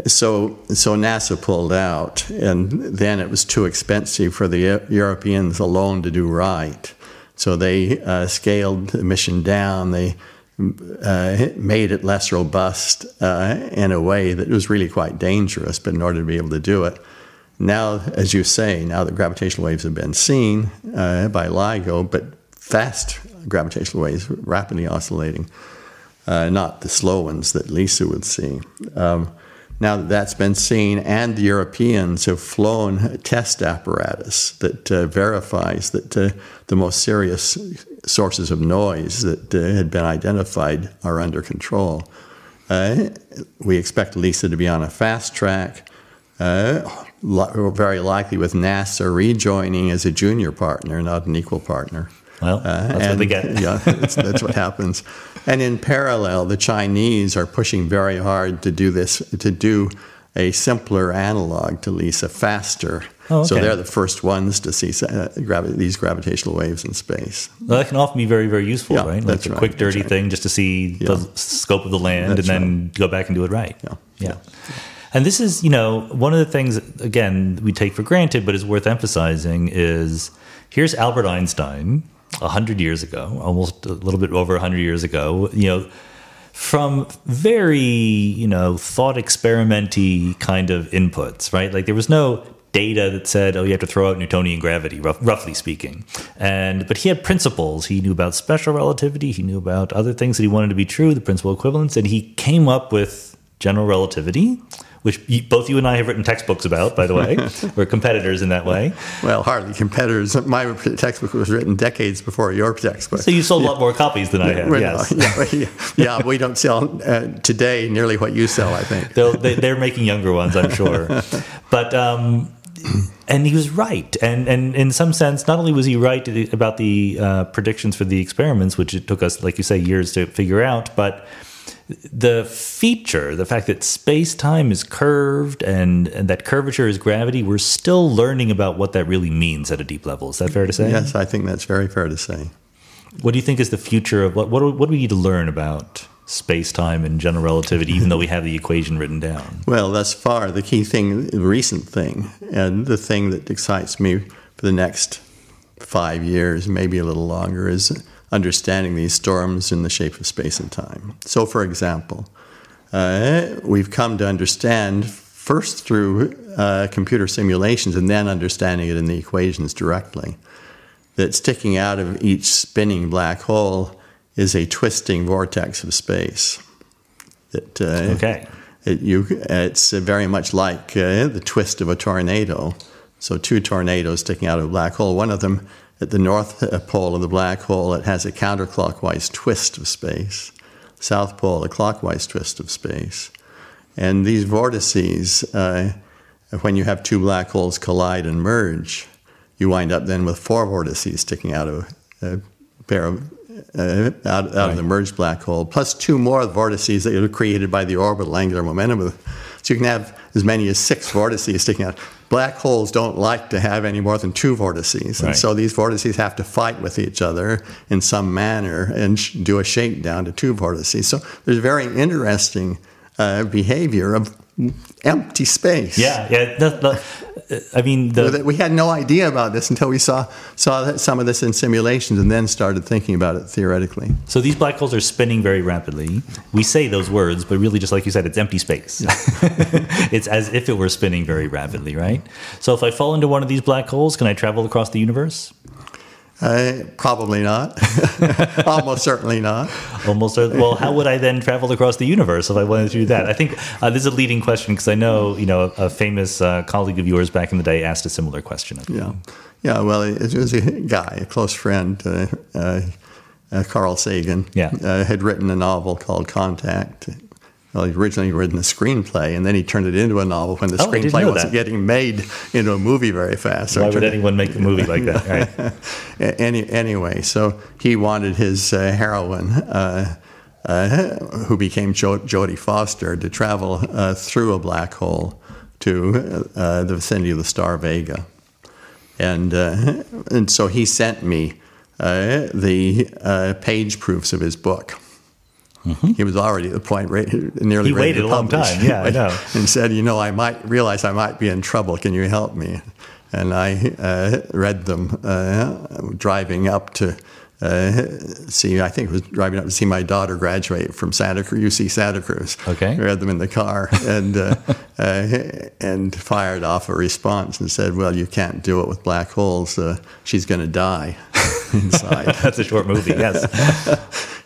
S2: so NASA pulled out, and then it was too expensive for the Europeans alone to do right. So they scaled the mission down. They made it less robust in a way that was really quite dangerous, but in order to be able to do it, now, as you say, now that gravitational waves have been seen by LIGO, but fast gravitational waves, rapidly oscillating, not the slow ones that LISA would see. Now that that's been seen, and the Europeans have flown a test apparatus that verifies that the most serious sources of noise that had been identified are under control. We expect LISA to be on a fast track. Very likely with NASA rejoining as a junior partner, not an equal partner.
S1: Well, that's what they get.
S2: Yeah, that's what happens. And in parallel, the Chinese are pushing very hard to do this, to do a simpler analog to LISA faster.
S1: Oh, okay.
S2: So they're the first ones to see these gravitational waves in space.
S1: Well, that can often be very, very useful, right? Like
S2: That's
S1: a quick, dirty thing just to see the scope of the land and then go back and do it right. Yeah. And this is, one of the things, again, we take for granted, but is worth emphasizing is here's Albert Einstein 100 years ago, almost a little bit over 100 years ago, from very, thought experimenty kind of inputs, right? Like there was no data that said, you have to throw out Newtonian gravity, roughly speaking. But he had principles. He knew about special relativity. He knew about other things that he wanted to be true, the principle equivalence, and he came up with general relativity, which both you and I have written textbooks about, by the way. We're competitors in that way.
S2: Well, hardly competitors. My textbook was written decades before your textbook.
S1: So you sold a lot more copies than I have, yes.
S2: Yeah, we don't sell today nearly what you sell, I think.
S1: They're making younger ones, I'm sure. But and he was right. And in some sense, not only was he right about the predictions for the experiments, which it took us, like you say, years to figure out, but the fact that space-time is curved and that curvature is gravity, we're still learning about what that really means at a deep level. Is that fair to say?
S2: Yes, I think that's very fair to say.
S1: What do you think is the future of what do we need to learn about space-time and general relativity, even though we have the equation written down?
S2: Well, thus far, the key thing, the recent thing, and the thing that excites me for the next 5 years, maybe a little longer, is understanding these storms in the shape of space and time. So, for example, we've come to understand first through computer simulations and then understanding it in the equations directly, that sticking out of each spinning black hole is a twisting vortex of space. It's very much like the twist of a tornado. So two tornadoes sticking out of a black hole. One of them at the north pole of the black hole, it has a counterclockwise twist of space. South pole, a clockwise twist of space. And these vortices, when you have two black holes collide and merge, you wind up then with four vortices sticking out of a pair of of the merged black hole, plus two more vortices that are created by the orbital angular momentum. So you can have as many as 6 vortices sticking out. Black holes don't like to have any more than 2 vortices, and so these vortices have to fight with each other in some manner and do a shakedown to 2 vortices. So there's very interesting behavior of empty space. We had no idea about this until we saw some of this in simulations and then started thinking about it theoretically.
S1: So these black holes are spinning very rapidly. We say those words, but really, just like you said, it's empty space. It's as if it were spinning very rapidly, right? So if I fall into one of these black holes, can I travel across the universe?
S2: Probably not. Almost certainly not.
S1: Well, how would I then travel across the universe if I wanted to do that? I think this is a leading question because I know, a famous colleague of yours back in the day asked a similar question.
S2: Well, it was a guy, a close friend, Carl Sagan, had written a novel called Contact. Well, he'd originally written a screenplay, and then he turned it into a novel when the screenplay wasn't getting made into a movie very fast. So
S1: why would anyone make a movie like that, right?
S2: Anyway, so he wanted his heroine, who became Jodie Foster, to travel through a black hole to the vicinity of the star Vega. And so he sent me the page proofs of his book. Mm-hmm. He was already at the point nearly
S1: he
S2: ready to publish.
S1: He waited a long time, yeah, I know.
S2: And said, I might realize I might be in trouble. Can you help me? And I read them driving up to driving up to see my daughter graduate from UC Santa Cruz.
S1: Okay.
S2: I read them in the car and fired off a response and said, well, you can't do it with black holes. She's going to die inside.
S1: That's a short movie, yes.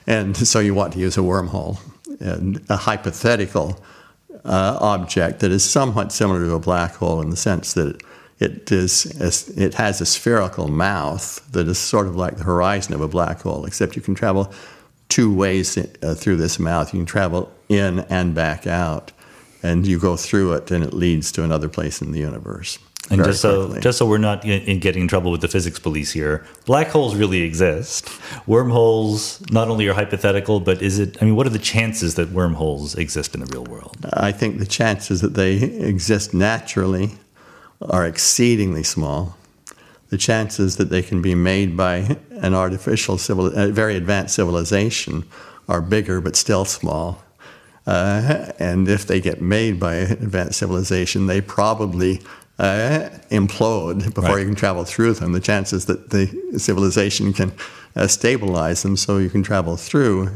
S2: And so you want to use a wormhole, and a hypothetical object that is somewhat similar to a black hole in the sense that it has a spherical mouth that is sort of like the horizon of a black hole, except you can travel 2 ways through this mouth. You can travel in and back out, and you go through it, and it leads to another place in the universe.
S1: And just so we're not getting in trouble with the physics police here, black holes really exist. Wormholes not only are hypothetical, but what are the chances that wormholes exist in the real world?
S2: I think the chances that they exist naturally are exceedingly small. The chances that they can be made by an very advanced civilization are bigger, but still small. And if they get made by an advanced civilization, they probably implode before you can travel through them. The chances that the civilization can stabilize them so you can travel through,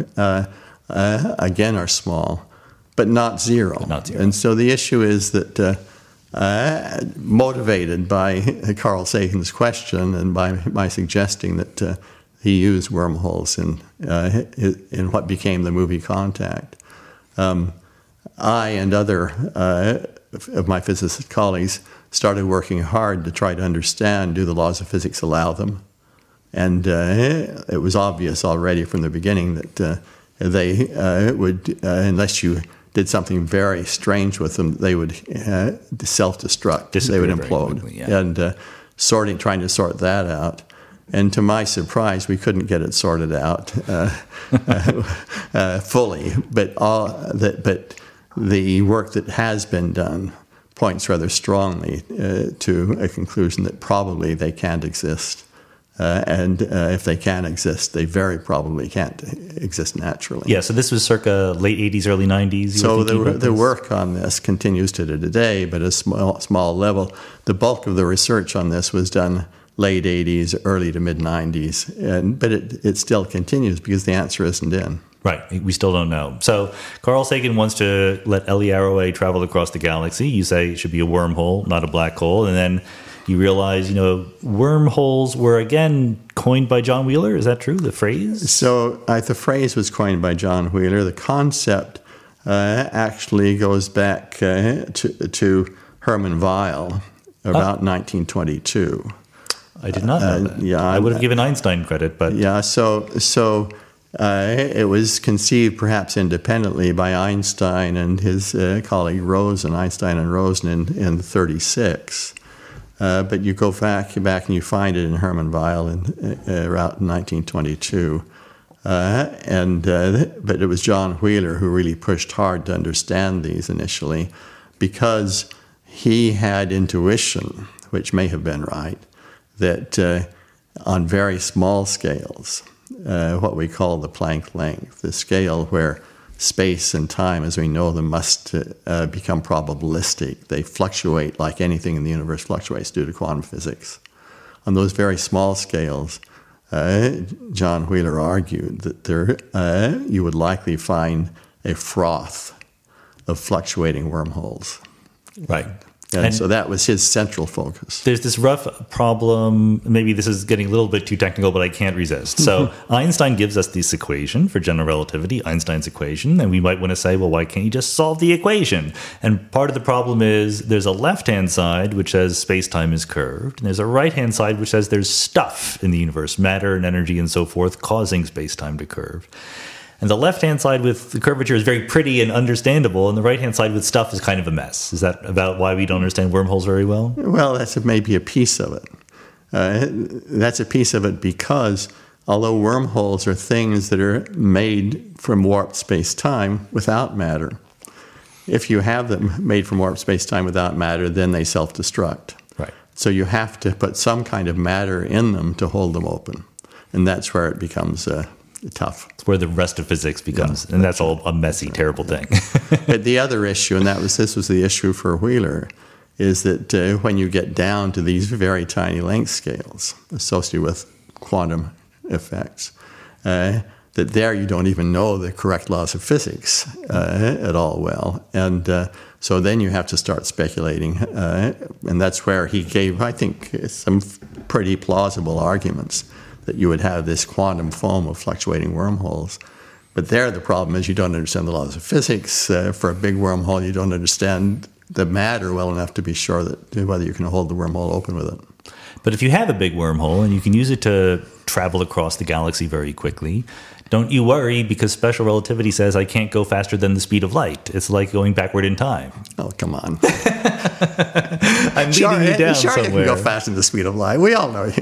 S2: again, are small, but not zero. And so the issue is that motivated by Carl Sagan's question and by my suggesting that he used wormholes in what became the movie Contact, I and other of my physicist colleagues started working hard to try to understand, do the laws of physics allow them? And it was obvious already from the beginning that they would, unless you did something very strange with them, they would self-destruct. They would implode. Quickly, and trying to sort that out. And to my surprise, we couldn't get it sorted out fully. But the work that has been done points rather strongly to a conclusion that probably they can't exist. And if they can exist, they very probably can't exist naturally.
S1: Yeah, so this was circa late 80s, early 90s?
S2: So the work on this continues to today, but at a small level. The bulk of the research on this was done late 80s, early to mid-90s. But it still continues because the answer isn't in.
S1: Right, we still don't know. So Carl Sagan wants to let LIGO travel across the galaxy. You say it should be a wormhole, not a black hole. And then you realize, wormholes were, again, coined by John Wheeler. Is that true, the phrase?
S2: So the phrase was coined by John Wheeler. The concept actually goes back to Hermann Weyl, about 1922.
S1: I did not know that.
S2: Yeah,
S1: I would have given Einstein credit, but
S2: yeah. So it was conceived perhaps independently by Einstein and his colleague Rosen, Einstein and Rosen in 1936. But you go back and you find it in Hermann Weyl around 1922. But it was John Wheeler who really pushed hard to understand these initially, because he had intuition, which may have been right, that on very small scales, what we call the Planck length, the scale where space and time as we know them must become probabilistic. They fluctuate like anything in the universe fluctuates due to quantum physics. On those very small scales, John Wheeler argued that you would likely find a froth of fluctuating wormholes.
S1: Right.
S2: And so that was his central focus.
S1: There's this rough problem. Maybe this is getting a little bit too technical, but I can't resist. So Einstein gives us this equation for general relativity, Einstein's equation, and we might want to say, well, why can't you just solve the equation? And part of the problem is there's a left-hand side which says space-time is curved, and there's a right-hand side which says there's stuff in the universe, matter and energy and so forth, causing space-time to curve. And the left-hand side with the curvature is very pretty and understandable, and the right-hand side with stuff is kind of a mess. Is that about why we don't understand wormholes very well?
S2: Well, that's maybe a piece of it. That's a piece of it because although wormholes are things that are made from warped space-time without matter, if you have them made from warped space-time without matter, then they self-destruct.
S1: Right.
S2: So you have to put some kind of matter in them to hold them open. And that's where it becomes tough.
S1: It's where the rest of physics becomes, and that's all a messy, terrible thing.
S2: But the other issue, and this was the issue for Wheeler, is that when you get down to these very tiny length scales associated with quantum effects, that there you don't even know the correct laws of physics at all well. And so then you have to start speculating. And that's where he gave, I think, some pretty plausible arguments that you would have this quantum foam of fluctuating wormholes. But there the problem is you don't understand the laws of physics. For a big wormhole, you don't understand the matter well enough to be sure that whether you can hold the wormhole open with it.
S1: But if you have a big wormhole and you can use it to travel across the galaxy very quickly, don't you worry, because special relativity says I can't go faster than the speed of light. It's like going backward in time.
S2: Oh, come on.
S1: I'm leading you down
S2: sure
S1: somewhere.
S2: You can go faster than the speed of light. We all know.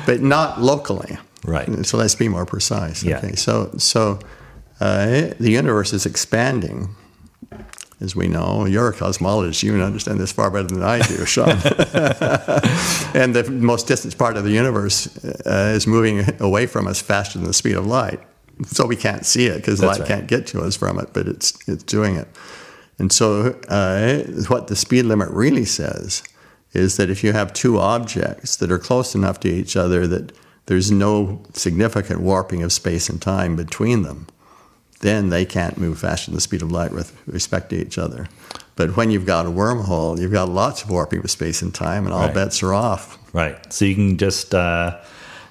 S2: But not locally.
S1: Right.
S2: So let's be more precise.
S1: Yeah.
S2: Okay. So the universe is expanding, as we know. You're a cosmologist. You understand this far better than I do, Sean. And the most distant part of the universe is moving away from us faster than the speed of light. So we can't see it because light can't get to us from it, but it's doing it. And so what the speed limit really says is that if you have two objects that are close enough to each other that there's no significant warping of space and time between them, then they can't move faster than the speed of light with respect to each other. But when you've got a wormhole, you've got lots of warping of space and time, and all bets are off.
S1: Right. So you can just...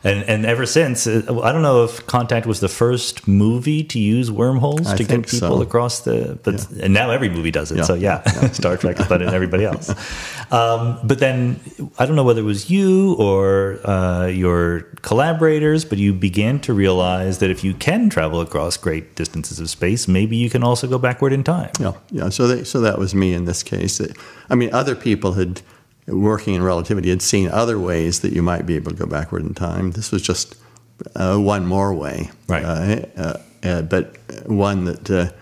S1: And ever since, I don't know if Contact was the first movie to use wormholes to get people across the... But and now every movie does it, so Star Trek has done it and everybody else. But then, I don't know whether it was you or your collaborators, but you began to realize that if you can travel across great distances of space, maybe you can also go backward in time.
S2: Yeah. So that was me in this case. I mean, other people had... working in relativity had seen other ways that you might be able to go backward in time. This was just one more way, but one that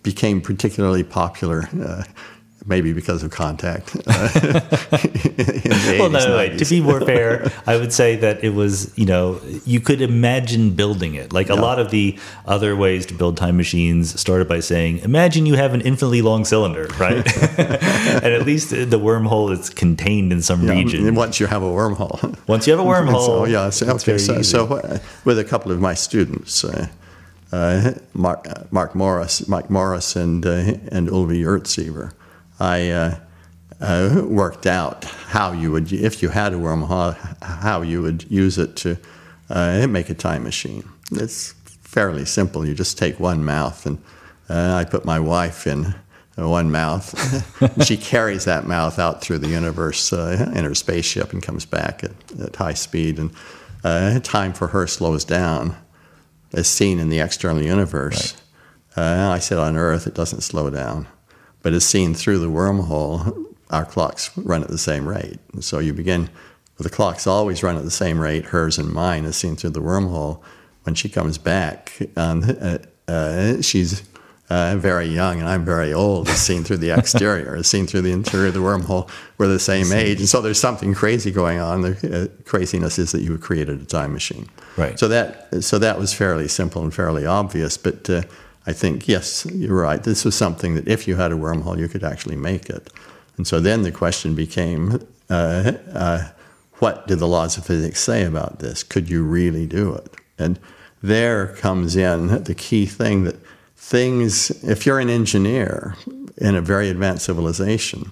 S2: became particularly popular, maybe because of Contact.
S1: Well, no, to be more fair, I would say that it was, you could imagine building it. Like a lot of the other ways to build time machines started by saying, imagine you have an infinitely long cylinder, right? And at least the wormhole is contained in some region.
S2: Once you have a wormhole.
S1: Once you have a wormhole.
S2: So with a couple of my students, Mike Morris and Ulvi Ertsiever, I worked out how you would, if you had a wormhole, how you would use it to make a time machine. It's fairly simple. You just take one mouth, and I put my wife in one mouth. She carries that mouth out through the universe in her spaceship and comes back at high speed. And time for her slows down, as seen in the external universe. Right. I said on Earth it doesn't slow down, but as seen through the wormhole, our clocks run at the same rate. And so you begin, the clocks always run at the same rate, hers and mine, as seen through the wormhole. When she comes back, she's very young and I'm very old, as seen through the exterior, as seen through the interior of the wormhole. We're the same age. And so there's something crazy going on. The craziness is that you created a time machine.
S1: Right.
S2: So that was fairly simple and fairly obvious. But I think, yes, you're right. This was something that if you had a wormhole, you could actually make it. And so then the question became, what did the laws of physics say about this? Could you really do it? And there comes in the key thing that things, if you're an engineer in a very advanced civilization,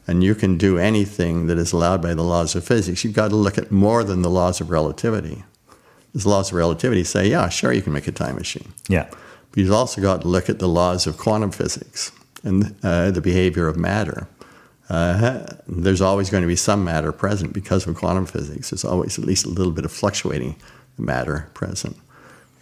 S2: and you can do anything that is allowed by the laws of physics, you've got to look at more than the laws of relativity. The laws of relativity say, yeah, sure, you can make a time machine.
S1: Yeah.
S2: But you've also got to look at the laws of quantum physics and the behavior of matter. There's always going to be some matter present because of quantum physics. There's always at least a little bit of fluctuating matter present.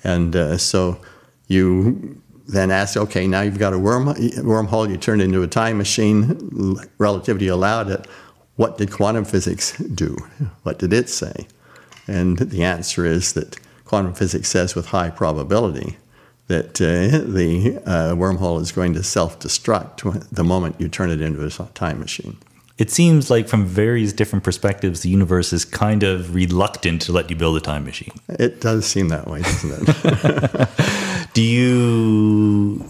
S2: And so you then ask, okay, now you've got a wormhole, you turned it into a time machine, relativity allowed it. What did quantum physics do? What did it say? And the answer is that quantum physics says with high probability that the wormhole is going to self-destruct the moment you turn it into a time machine.
S1: It seems like from various different perspectives, the universe is kind of reluctant to let you build a time machine.
S2: It does seem that way, doesn't it?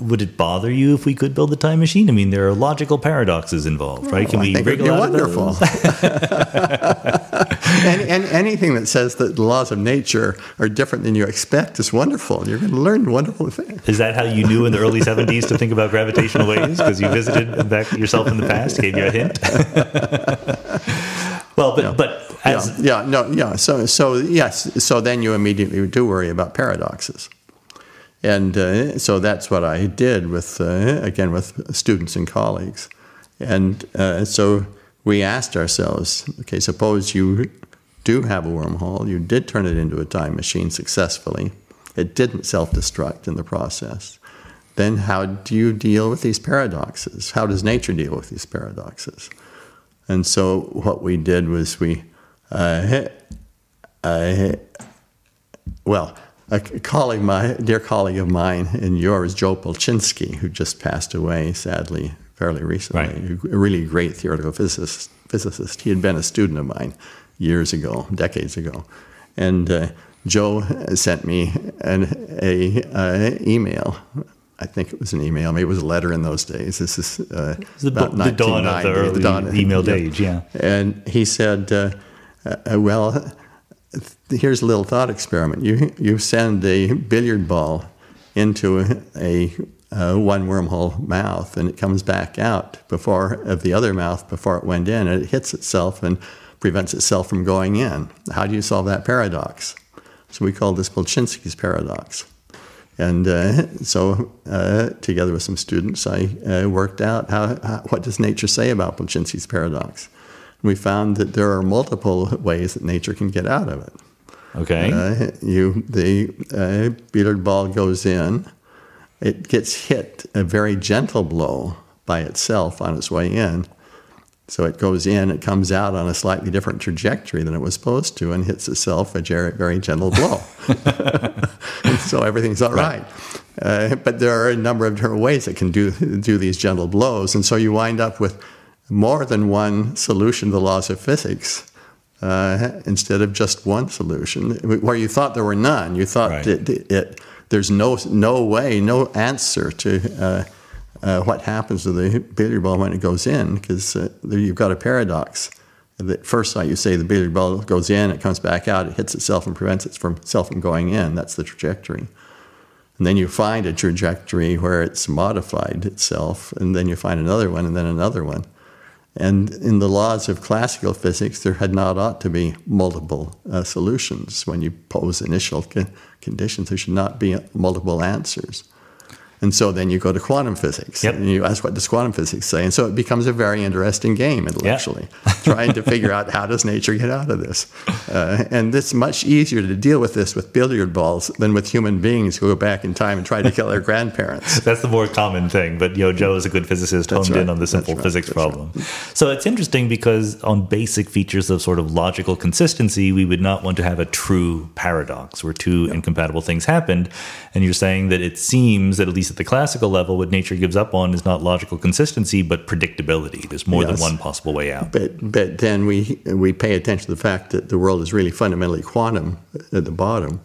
S1: Would it bother you if we could build a time machine? I mean, there are logical paradoxes involved, right? Can we wriggle out of those?
S2: Anything that says that the laws of nature are different than you expect is wonderful. You're going to learn wonderful things.
S1: Is that how you knew in the early 70s to think about gravitational waves? Because you visited back yourself in the past, gave you a hint? Well, So then you immediately do worry about paradoxes. And so that's what I did with students and colleagues. And so we asked ourselves, okay, suppose you do have a wormhole, you did turn it into a time machine successfully, it didn't self-destruct in the process. Then how do you deal with these paradoxes? How does nature deal with these paradoxes? And so what we did was a dear colleague of mine and yours, Joe Polchinski, who just passed away, sadly, fairly recently, right.
S2: A really great theoretical physicist. He had been a student of mine decades ago. And Joe sent me an email. I think it was an email. Maybe it was a letter in those days. This is about
S1: the dawn of the early email age, yeah. And
S2: he said, here's a little thought experiment. You send a billiard ball into a one wormhole mouth, and it comes back out of the other mouth before it went in, and it hits itself and prevents itself from going in. How do you solve that paradox? So we call this Polchinski's paradox. And so together with some students, I worked out what does nature say about Polchinski's paradox. And we found that there are multiple ways that nature can get out of it.
S1: Okay.
S2: The billiard ball goes in. It gets hit a very gentle blow by itself on its way in. So it goes in, it comes out on a slightly different trajectory than it was supposed to, and hits itself a very gentle blow. And so everything's all right. But there are a number of different ways that can do these gentle blows, and so you wind up with more than one solution to the laws of physics instead of just one solution. Where you thought there were none, you thought there's no way, no answer to what happens to the billiard ball when it goes in, because you've got a paradox. At first sight, you say the billiard ball goes in, it comes back out, it hits itself and prevents itself from going in. That's the trajectory. And then you find a trajectory where it's modified itself, and then you find another one, and then another one. And in the laws of classical physics, there had not ought to be multiple solutions. When you pose initial conditions, there should not be multiple answers. And so then you go to quantum physics, and you ask, what does quantum physics say? And so it becomes a very interesting game intellectually, trying to figure out how does nature get out of this. And it's much easier to deal with this with billiard balls than with human beings who go back in time and try to kill their grandparents.
S1: That's the more common thing. But Joe is a good physicist, honed in on the simple physics problem. So it's interesting because on basic features of sort of logical consistency, we would not want to have a true paradox where two incompatible things happened. And you're saying that it seems that at least at the classical level, what nature gives up on is not logical consistency, but predictability. There's more than one possible way out.
S2: But then we pay attention to the fact that the world is really fundamentally quantum at the bottom.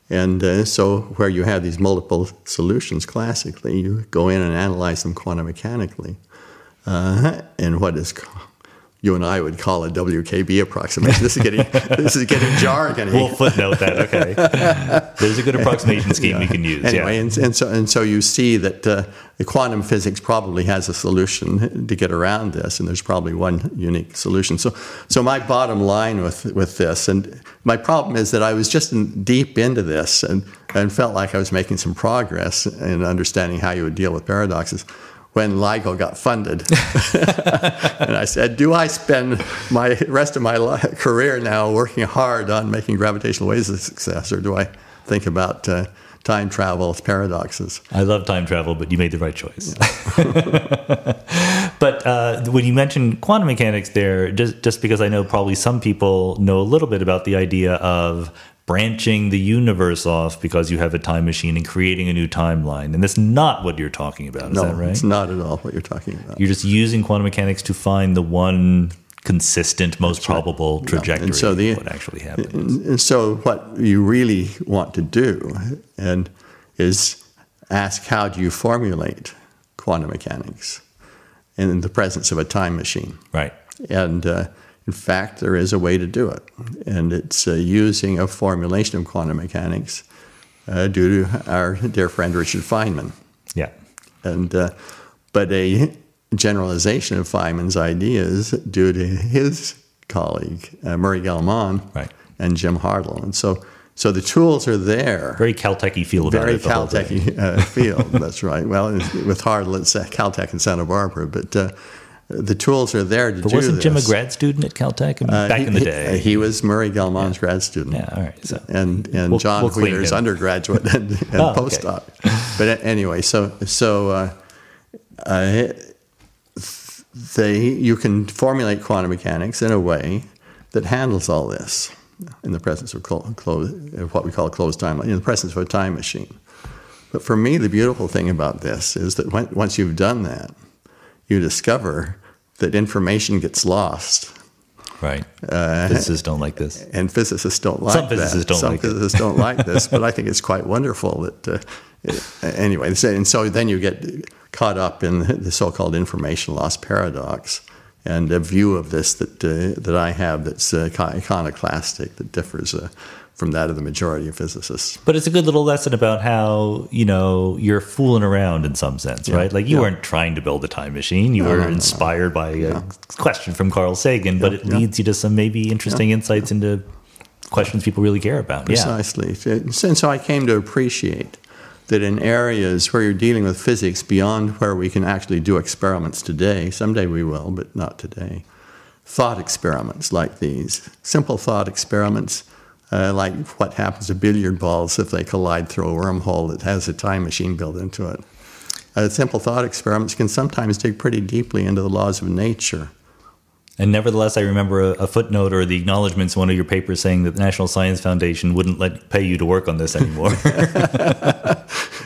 S2: And so where you have these multiple solutions classically, you go in and analyze them quantum mechanically. And what is you and I would call a WKB approximation. This is getting jargony.
S1: We'll footnote that. Okay, there's a good approximation scheme we can use.
S2: Anyway, and so you see that the quantum physics probably has a solution to get around this, and there's probably one unique solution. So my bottom line with this, and my problem is that I was just deep into this and felt like I was making some progress in understanding how you would deal with paradoxes when LIGO got funded. And I said, do I spend my rest of my career now working hard on making gravitational waves a success, or do I think about time travel paradoxes?
S1: I love time travel, but you made the right choice. But when you mentioned quantum mechanics there, just because I know probably some people know a little bit about the idea of branching the universe off because you have a time machine and creating a new timeline. And that's not what you're talking about, is that right?
S2: No, it's not at all what you're talking about.
S1: You're just using quantum mechanics to find the one consistent, most probable trajectory of what actually happens.
S2: And so what you really want to do is ask, how do you formulate quantum mechanics in the presence of a time machine?
S1: Right.
S2: And in fact, there is a way to do it, and it's using a formulation of quantum mechanics due to our dear friend Richard Feynman.
S1: Yeah.
S2: And but a generalization of Feynman's ideas due to his colleague Murray Gell-Mann and Jim Hartle. And so the tools are there.
S1: Very Caltech-y feel about it.
S2: Very Caltech-y field. That's right. Well, with Hartle, it's Caltech in Santa Barbara, but. The tools are there to do this.
S1: But wasn't Jim a grad student at Caltech back in the day?
S2: He was Murray Gell-Mann's grad student.
S1: Yeah, all right. So
S2: and John Wheeler's undergraduate and postdoc. Okay. But anyway, you can formulate quantum mechanics in a way that handles all this in the presence of what we call a closed timeline, in the presence of a time machine. But for me, the beautiful thing about this is that once you've done that, you discover that information gets lost.
S1: Right. Physicists don't like this.
S2: And physicists don't like that.
S1: Some physicists don't like
S2: this, but I think it's quite wonderful that, anyway, and so then you get caught up in the so-called information loss paradox, and a view of this that I have that's iconoclastic, that differs from that of the majority of physicists.
S1: But it's a good little lesson about how, you're fooling around in some sense, right? Like you weren't trying to build a time machine. You were inspired by a question from Carl Sagan, but it leads you to some maybe interesting insights into questions people really care about.
S2: Precisely. And so I came to appreciate that in areas where you're dealing with physics beyond where we can actually do experiments today, someday we will, but not today, thought experiments like these, simple thought experiments, like what happens to billiard balls if they collide through a wormhole that has a time machine built into it. Simple thought experiments can sometimes dig pretty deeply into the laws of nature.
S1: And nevertheless, I remember a footnote or the acknowledgments in one of your papers saying that the National Science Foundation wouldn't pay you to work on this anymore.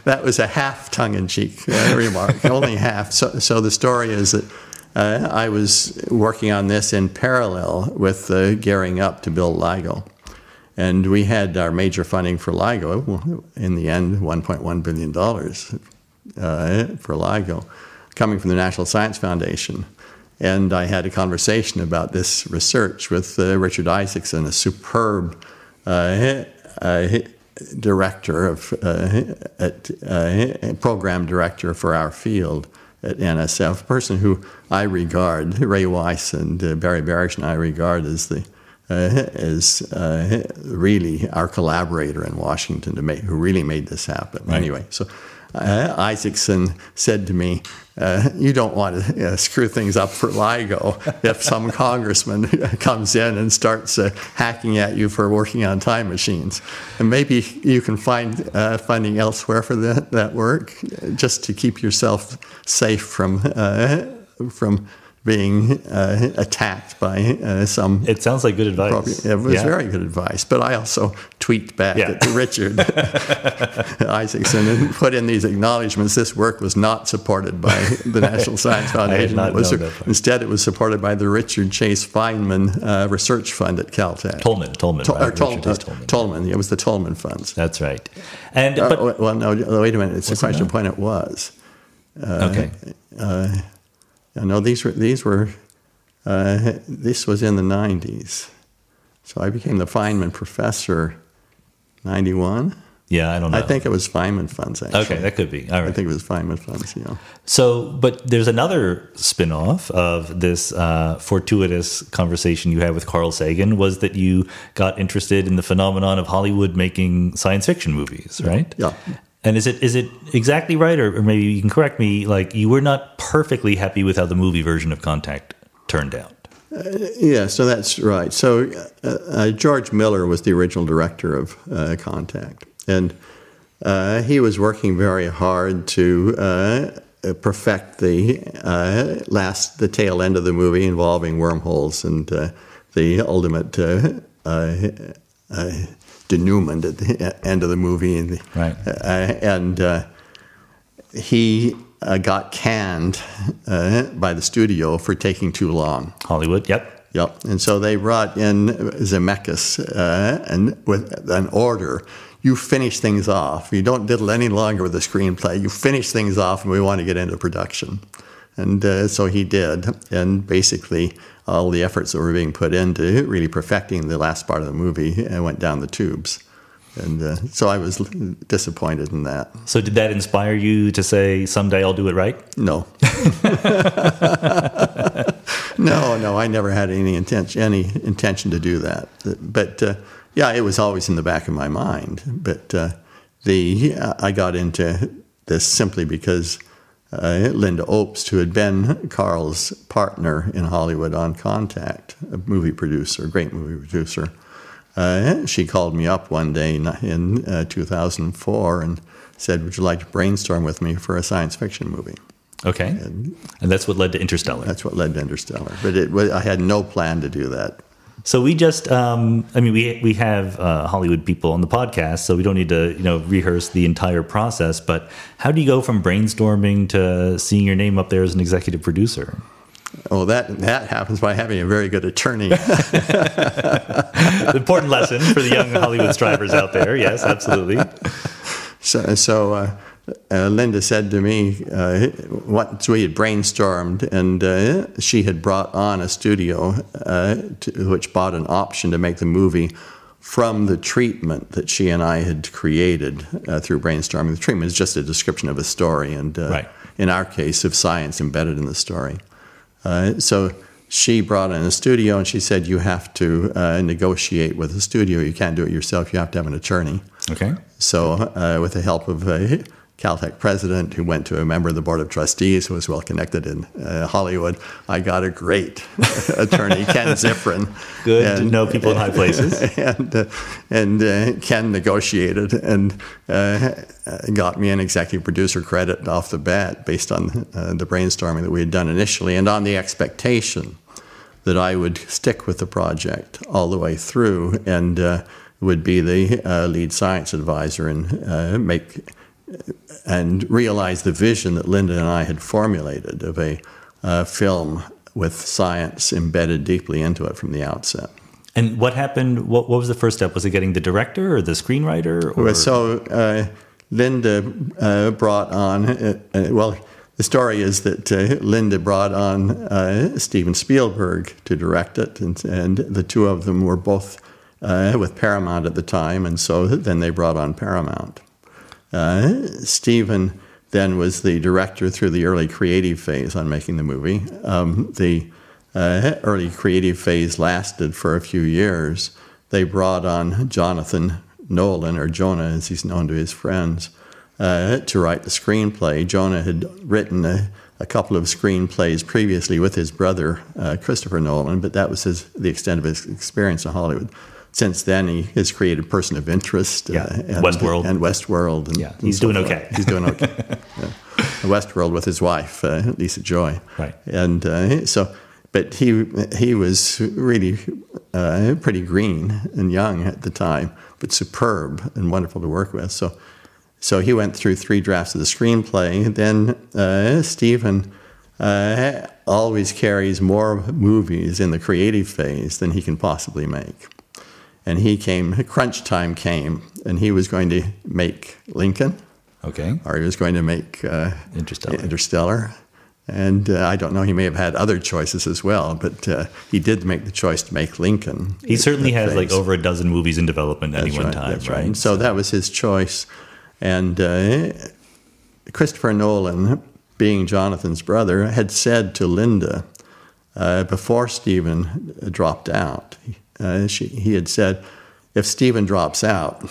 S2: That was a half tongue-in-cheek remark, only half. So the story is that I was working on this in parallel with gearing up to build LIGO. And we had our major funding for LIGO, in the end, $1.1 billion for LIGO, coming from the National Science Foundation. And I had a conversation about this research with Richard Isaacson, a superb director program director for our field at NSF, a person who I regard, Ray Weiss and Barry Barish and I regard as the is really our collaborator in Washington who really made this happen.
S1: Right.
S2: Anyway, so Isaacson said to me, you don't want to screw things up for LIGO if some congressman comes in and starts hacking at you for working on time machines. And maybe you can find funding elsewhere for that work, just to keep yourself safe from being attacked by some...
S1: It sounds like good advice.
S2: It was very good advice. But I also tweaked back at Richard Isaacson and put in these acknowledgments. This work was not supported by the National Science Foundation. Instead, it was supported by the Richard Chase Feynman Research Fund at Caltech.
S1: Tolman.
S2: Tolman. It was the Tolman funds.
S1: That's right. And
S2: well, no, wait a minute. It's a question of when it was.
S1: Okay.
S2: No, this was in the 90s. So I became the Feynman professor 91.
S1: Yeah, I don't know.
S2: I think it was Feynman funds, actually.
S1: Okay, that could be. All right.
S2: I think it was Feynman funds,
S1: So, but there's another spin-off of this fortuitous conversation you had with Carl Sagan, was that you got interested in the phenomenon of Hollywood making science fiction movies, right?
S2: Yeah.
S1: And is it exactly right, or maybe you can correct me, like you were not perfectly happy with how the movie version of Contact turned out?
S2: Yeah, so that's right. So George Miller was the original director of Contact, and he was working very hard to perfect the tail end of the movie involving wormholes and the ultimate denouement at the end of the movie.
S1: Right.
S2: And he got canned by the studio for taking too long.
S1: Hollywood, yep.
S2: Yep. And so they brought in Zemeckis and with an order. You finish things off. You don't diddle any longer with the screenplay. You finish things off, and we want to get into production. And so he did. And basically, all the efforts that were being put into really perfecting the last part of the movie went down the tubes. And so I was disappointed in that.
S1: So did that inspire you to say, someday I'll do it right?
S2: No. No, I never had any intention to do that. But, yeah, it was always in the back of my mind. But I got into this simply because Linda Obst, who had been Carl's partner in Hollywood on Contact, a great movie producer, she called me up one day in 2004 and said, would you like to brainstorm with me for a science fiction movie?
S1: Okay. And that's what led to Interstellar.
S2: That's what led to Interstellar. But I had no plan to do that.
S1: So we just, we have Hollywood people on the podcast, so we don't need to, rehearse the entire process. But how do you go from brainstorming to seeing your name up there as an executive producer?
S2: Oh, that happens by having a very good attorney.
S1: Important lesson for the young Hollywood strivers out there. Yes, absolutely.
S2: So Linda said to me, once we had brainstormed, and she had brought on a studio which bought an option to make the movie from the treatment that she and I had created through brainstorming. The treatment is just a description of a story, and in our case, of science embedded in the story. So she brought in a studio, and she said, you have to negotiate with the studio. You can't do it yourself. You have to have an attorney.
S1: Okay.
S2: So with the help of a Caltech president who went to a member of the board of trustees who was well connected in Hollywood, I got a great attorney, Ken Zifrin.
S1: Good to know people in high places.
S2: And Ken negotiated and got me an executive producer credit off the bat based on the brainstorming that we had done initially, and on the expectation that I would stick with the project all the way through and would be the lead science advisor and realize the vision that Linda and I had formulated of a film with science embedded deeply into it from the outset. And
S1: what happened? What was the first step? Was it getting the director or the screenwriter? Or?
S2: So Linda brought on, the story is that Linda brought on Steven Spielberg to direct it, and the two of them were both with Paramount at the time, and so then they brought on Paramount. Steven then was the director through the early creative phase on making the movie. early creative phase lasted for a few years, they brought on Jonathan Nolan, or Jonah as he's known to his friends, to write the screenplay. Jonah had written a couple of screenplays previously with his brother, Christopher Nolan, but that was the extent of his experience in Hollywood. Since then, he has created Person of Interest and Westworld. And
S1: he's doing okay.
S2: He's doing okay. Westworld with his wife, Lisa Joy.
S1: Right.
S2: And but he was really pretty green and young at the time, but superb and wonderful to work with. So he went through 3 drafts of the screenplay. Then Stephen always carries more movies in the creative phase than he can possibly make. And crunch time came, and he was going to make Lincoln.
S1: Okay.
S2: Or he was going to make Interstellar. And I don't know, he may have had other choices as well, but he did make the choice to make Lincoln.
S1: He certainly has like over a dozen movies in development at any one time.
S2: That's right. So that was his choice. And Christopher Nolan, being Jonathan's brother, had said to Linda, before Stephen dropped out, he had said, if Stephen drops out,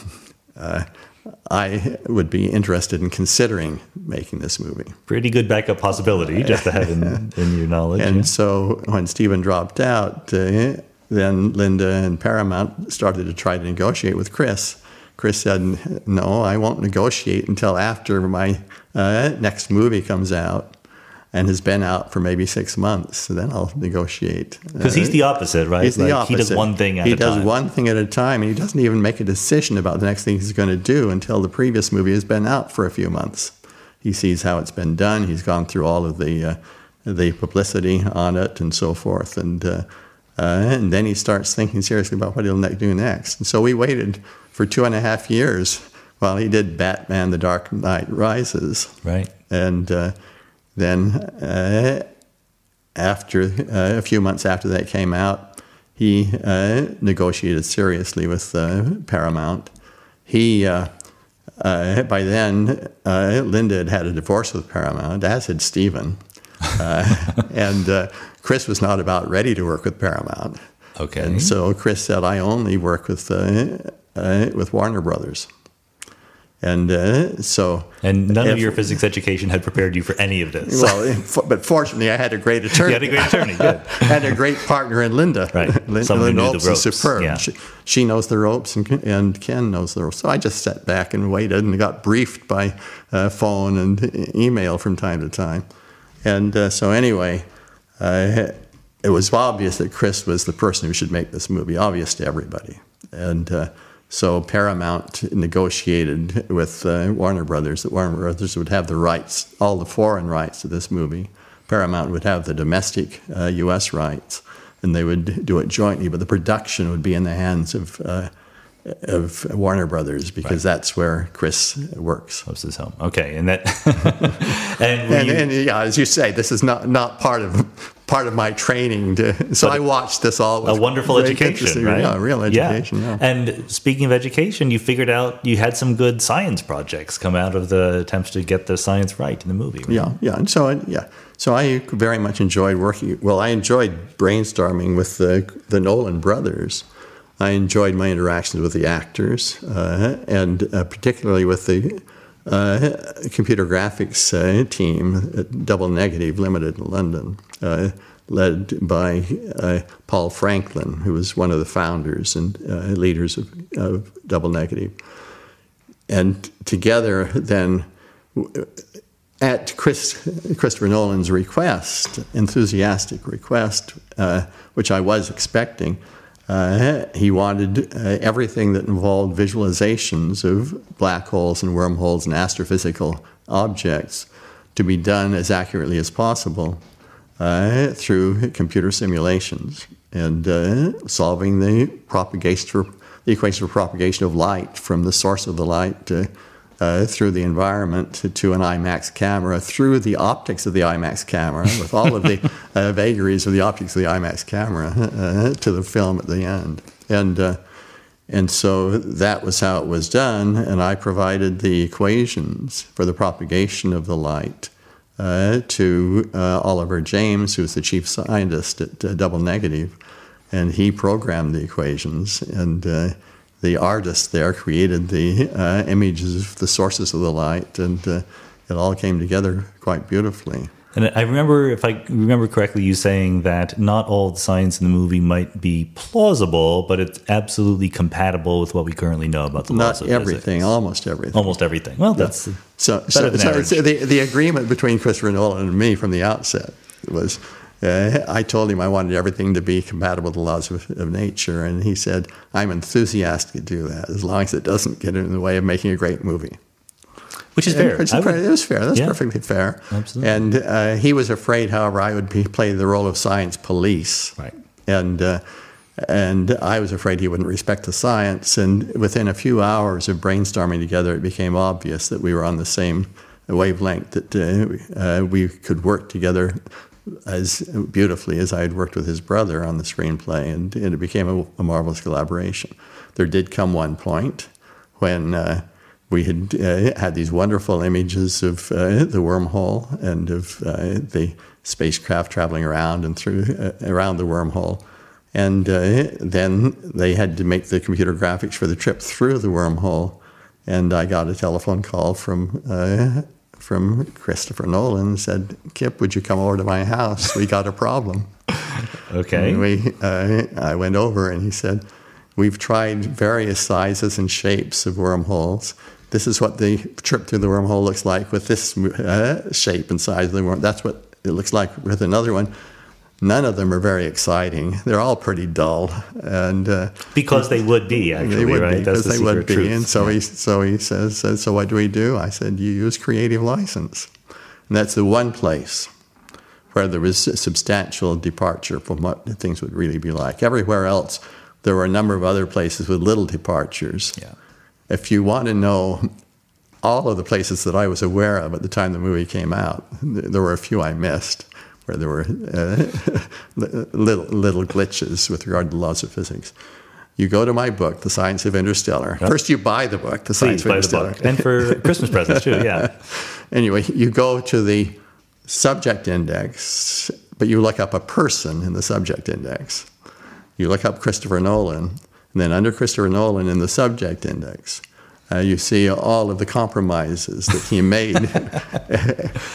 S2: I would be interested in considering making this movie.
S1: Pretty good backup possibility, just to have in your knowledge.
S2: And so when Stephen dropped out, then Linda and Paramount started to try to negotiate with Chris. Chris said, no, I won't negotiate until after my next movie comes out and has been out for maybe 6 months. So then I'll negotiate.
S1: Because he's the opposite, right?
S2: He's the opposite.
S1: He does one thing at a time.
S2: He does one thing at a time, and he doesn't even make a decision about the next thing he's going to do until the previous movie has been out for a few months. He sees how it's been done. He's gone through all of the publicity on it and so forth. And then he starts thinking seriously about what he'll do next. And so we waited for 2.5 years while he did Batman: The Dark Knight Rises.
S1: Right.
S2: And then after a few months after that came out, he negotiated seriously with Paramount. By then, Linda had a divorce with Paramount, as had Stephen. And Chris was not about ready to work with Paramount.
S1: Okay.
S2: And so Chris said, I only work with Warner Brothers. And
S1: And none of your physics education had prepared you for any of this.
S2: Well, but fortunately, I had a great attorney.
S1: You had a great attorney, good.
S2: And a great partner in Linda.
S1: Right.
S2: Linda Knowles is superb.
S1: Yeah.
S2: She knows the ropes, and Ken knows the ropes. So I just sat back and waited and got briefed by phone and email from time to time. And so anyway, it was obvious that Chris was the person who should make this movie, obvious to everybody. And so Paramount negotiated with Warner Brothers that Warner Brothers would have the rights, all the foreign rights to this movie. Paramount would have the domestic U.S. rights, and they would do it jointly, but the production would be in the hands of Warner Brothers, because that's where Chris works.
S1: That's his home. Okay, and that,
S2: and yeah, as you say, this is not part of my training. So I watched this all.
S1: A wonderful education, right?
S2: Yeah, real education. Yeah.
S1: And speaking of education, you figured out you had some good science projects come out of the attempts to get the science right in the movie. Right?
S2: Yeah, and so I very much enjoyed working. Well, I enjoyed brainstorming with the Nolan brothers. I enjoyed my interactions with the actors, and particularly with the computer graphics team at Double Negative Limited in London, led by Paul Franklin, who was one of the founders and leaders of Double Negative. And together then, at Christopher Nolan's request, enthusiastic request, which I was expecting, he wanted everything that involved visualizations of black holes and wormholes and astrophysical objects to be done as accurately as possible through computer simulations and solving the equations for propagation of light from the source of the light through the environment to an IMAX camera, through the optics of the IMAX camera, with all of the vagaries of the optics of the IMAX camera, to the film at the end. And so that was how it was done, and I provided the equations for the propagation of the light to Oliver James, who was the chief scientist at Double Negative, and he programmed the equations. And the artist there created the images of the sources of the light, and it all came together quite beautifully.
S1: And I remember, if I remember correctly, you saying that not all the science in the movie might be plausible, but it's absolutely compatible with what we currently know about the laws of physics.
S2: Not everything, almost everything.
S1: Almost everything. Well, that's better than average.
S2: So the agreement between Christopher Nolan and me from the outset was, I told him I wanted everything to be compatible with the laws of nature, and he said, I'm enthusiastic to do that, as long as it doesn't get in the way of making a great movie.
S1: Which is fair.
S2: It was fair. That's perfectly fair.
S1: Absolutely.
S2: And he was afraid, however, I would play the role of science police.
S1: Right.
S2: And I was afraid he wouldn't respect the science. And within a few hours of brainstorming together, it became obvious that we were on the same wavelength, that we could work together as beautifully as I had worked with his brother on the screenplay. And it became a marvelous collaboration. There did come one point when we had had these wonderful images of the wormhole and of the spacecraft traveling around and around the wormhole. And then they had to make the computer graphics for the trip through the wormhole. And I got a telephone call from Christopher Nolan and said, Kip, would you come over to my house? We got a problem.
S1: Okay.
S2: And I went over and he said, we've tried various sizes and shapes of wormholes. This is what the trip through the wormhole looks like with this shape and size of the wormhole. That's what it looks like with another one. None of them are very exciting. They're all pretty dull, and
S1: because they would be, actually,
S2: they would
S1: right?
S2: Be, because they would be.
S1: Truth.
S2: And so he says, so what do we do? I said, you use creative license, and that's the one place where there was a substantial departure from what things would really be like. Everywhere else, there were a number of other places with little departures.
S1: Yeah.
S2: If you want to know all of the places that I was aware of at the time the movie came out, there were a few I missed, where there were little glitches with regard to the laws of physics. You go to my book, The Science of Interstellar. Yep. First, you buy the book, The Science of Interstellar.
S1: And for Christmas presents, too, yeah.
S2: Anyway, you go to the subject index, but you look up a person in the subject index. You look up Christopher Nolan, and then under Christopher Nolan in the subject index, you see all of the compromises that he made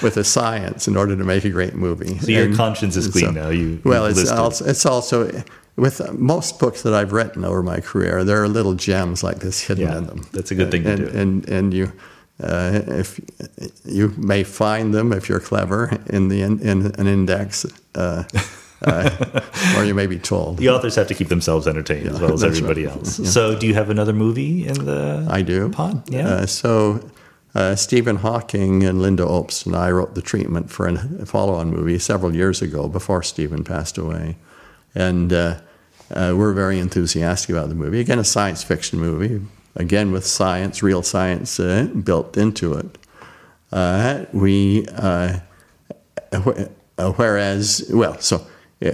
S2: with the science in order to make a great movie.
S1: So your conscience is clean now.
S2: It's also with most books that I've written over my career, there are little gems like this hidden in them.
S1: That's a good thing to do.
S2: And you, if you may find them if you're clever in an index. Or you may be told.
S1: The authors have to keep themselves entertained as well as everybody else. Yeah. So do you have another movie in the
S2: I do.
S1: pod? Yeah.
S2: Stephen Hawking and Linda Obst and I wrote the treatment for a follow-on movie several years ago before Stephen passed away. And we're very enthusiastic about the movie. Again, a science fiction movie, again with science, real science built into it.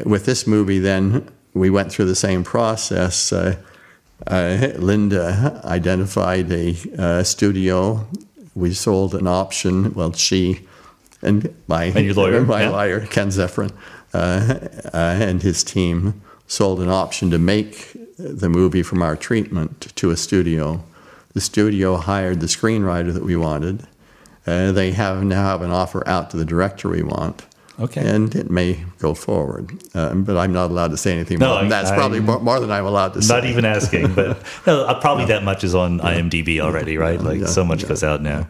S2: With this movie, then, we went through the same process. Linda identified a studio. We sold an option. Well, she and
S1: your lawyer,
S2: lawyer, Ken Zeffrin, and his team sold an option to make the movie from our treatment to a studio. The studio hired the screenwriter that we wanted. They now have an offer out to the director we want.
S1: Okay.
S2: And it may go forward. But I'm not allowed to say anything more than that. It's probably more than I'm allowed to say.
S1: Not even asking, but probably that much is on IMDb already, right? So much goes out now.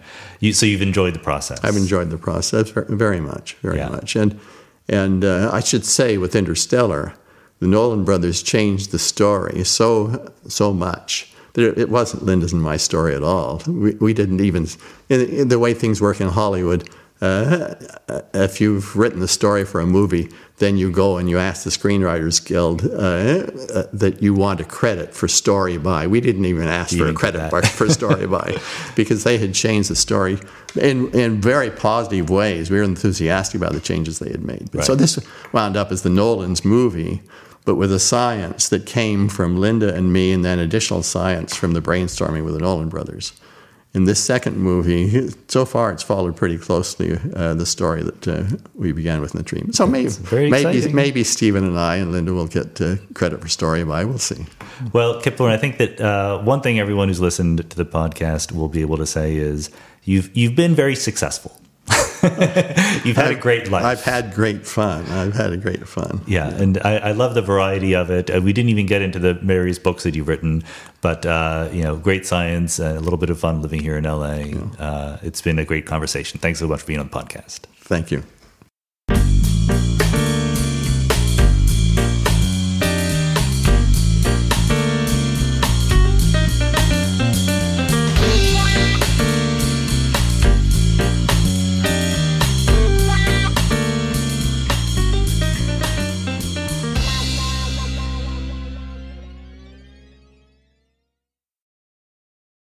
S1: So you've enjoyed the process.
S2: I've enjoyed the process very much, very much. And I should say with Interstellar, the Nolan brothers changed the story so much. It wasn't Linda's and my story at all. We didn't even, in the way things work in Hollywood, if you've written the story for a movie, then you go and you ask the Screenwriters Guild that you want a credit for story by. We didn't even ask for a credit for story by, because they had changed the story in very positive ways. We were enthusiastic about the changes they had made. So this wound up as the Nolans movie, but with a science that came from Linda and me, and then additional science from the brainstorming with the Nolan brothers. in this second movie, so far it's followed pretty closely the story that we began with in the dream. So maybe Stephen and I and Linda will get credit for story by. We'll see.
S1: Well, Kip Thorne, I think that one thing everyone who's listened to the podcast will be able to say is you've been very successful. You've had a great life.
S2: I've had great fun.
S1: Yeah, and I love the variety of it. We didn't even get into the various books that you've written, but great science, a little bit of fun living here in LA. Yeah. It's been a great conversation. Thanks so much for being on the podcast.
S2: Thank you.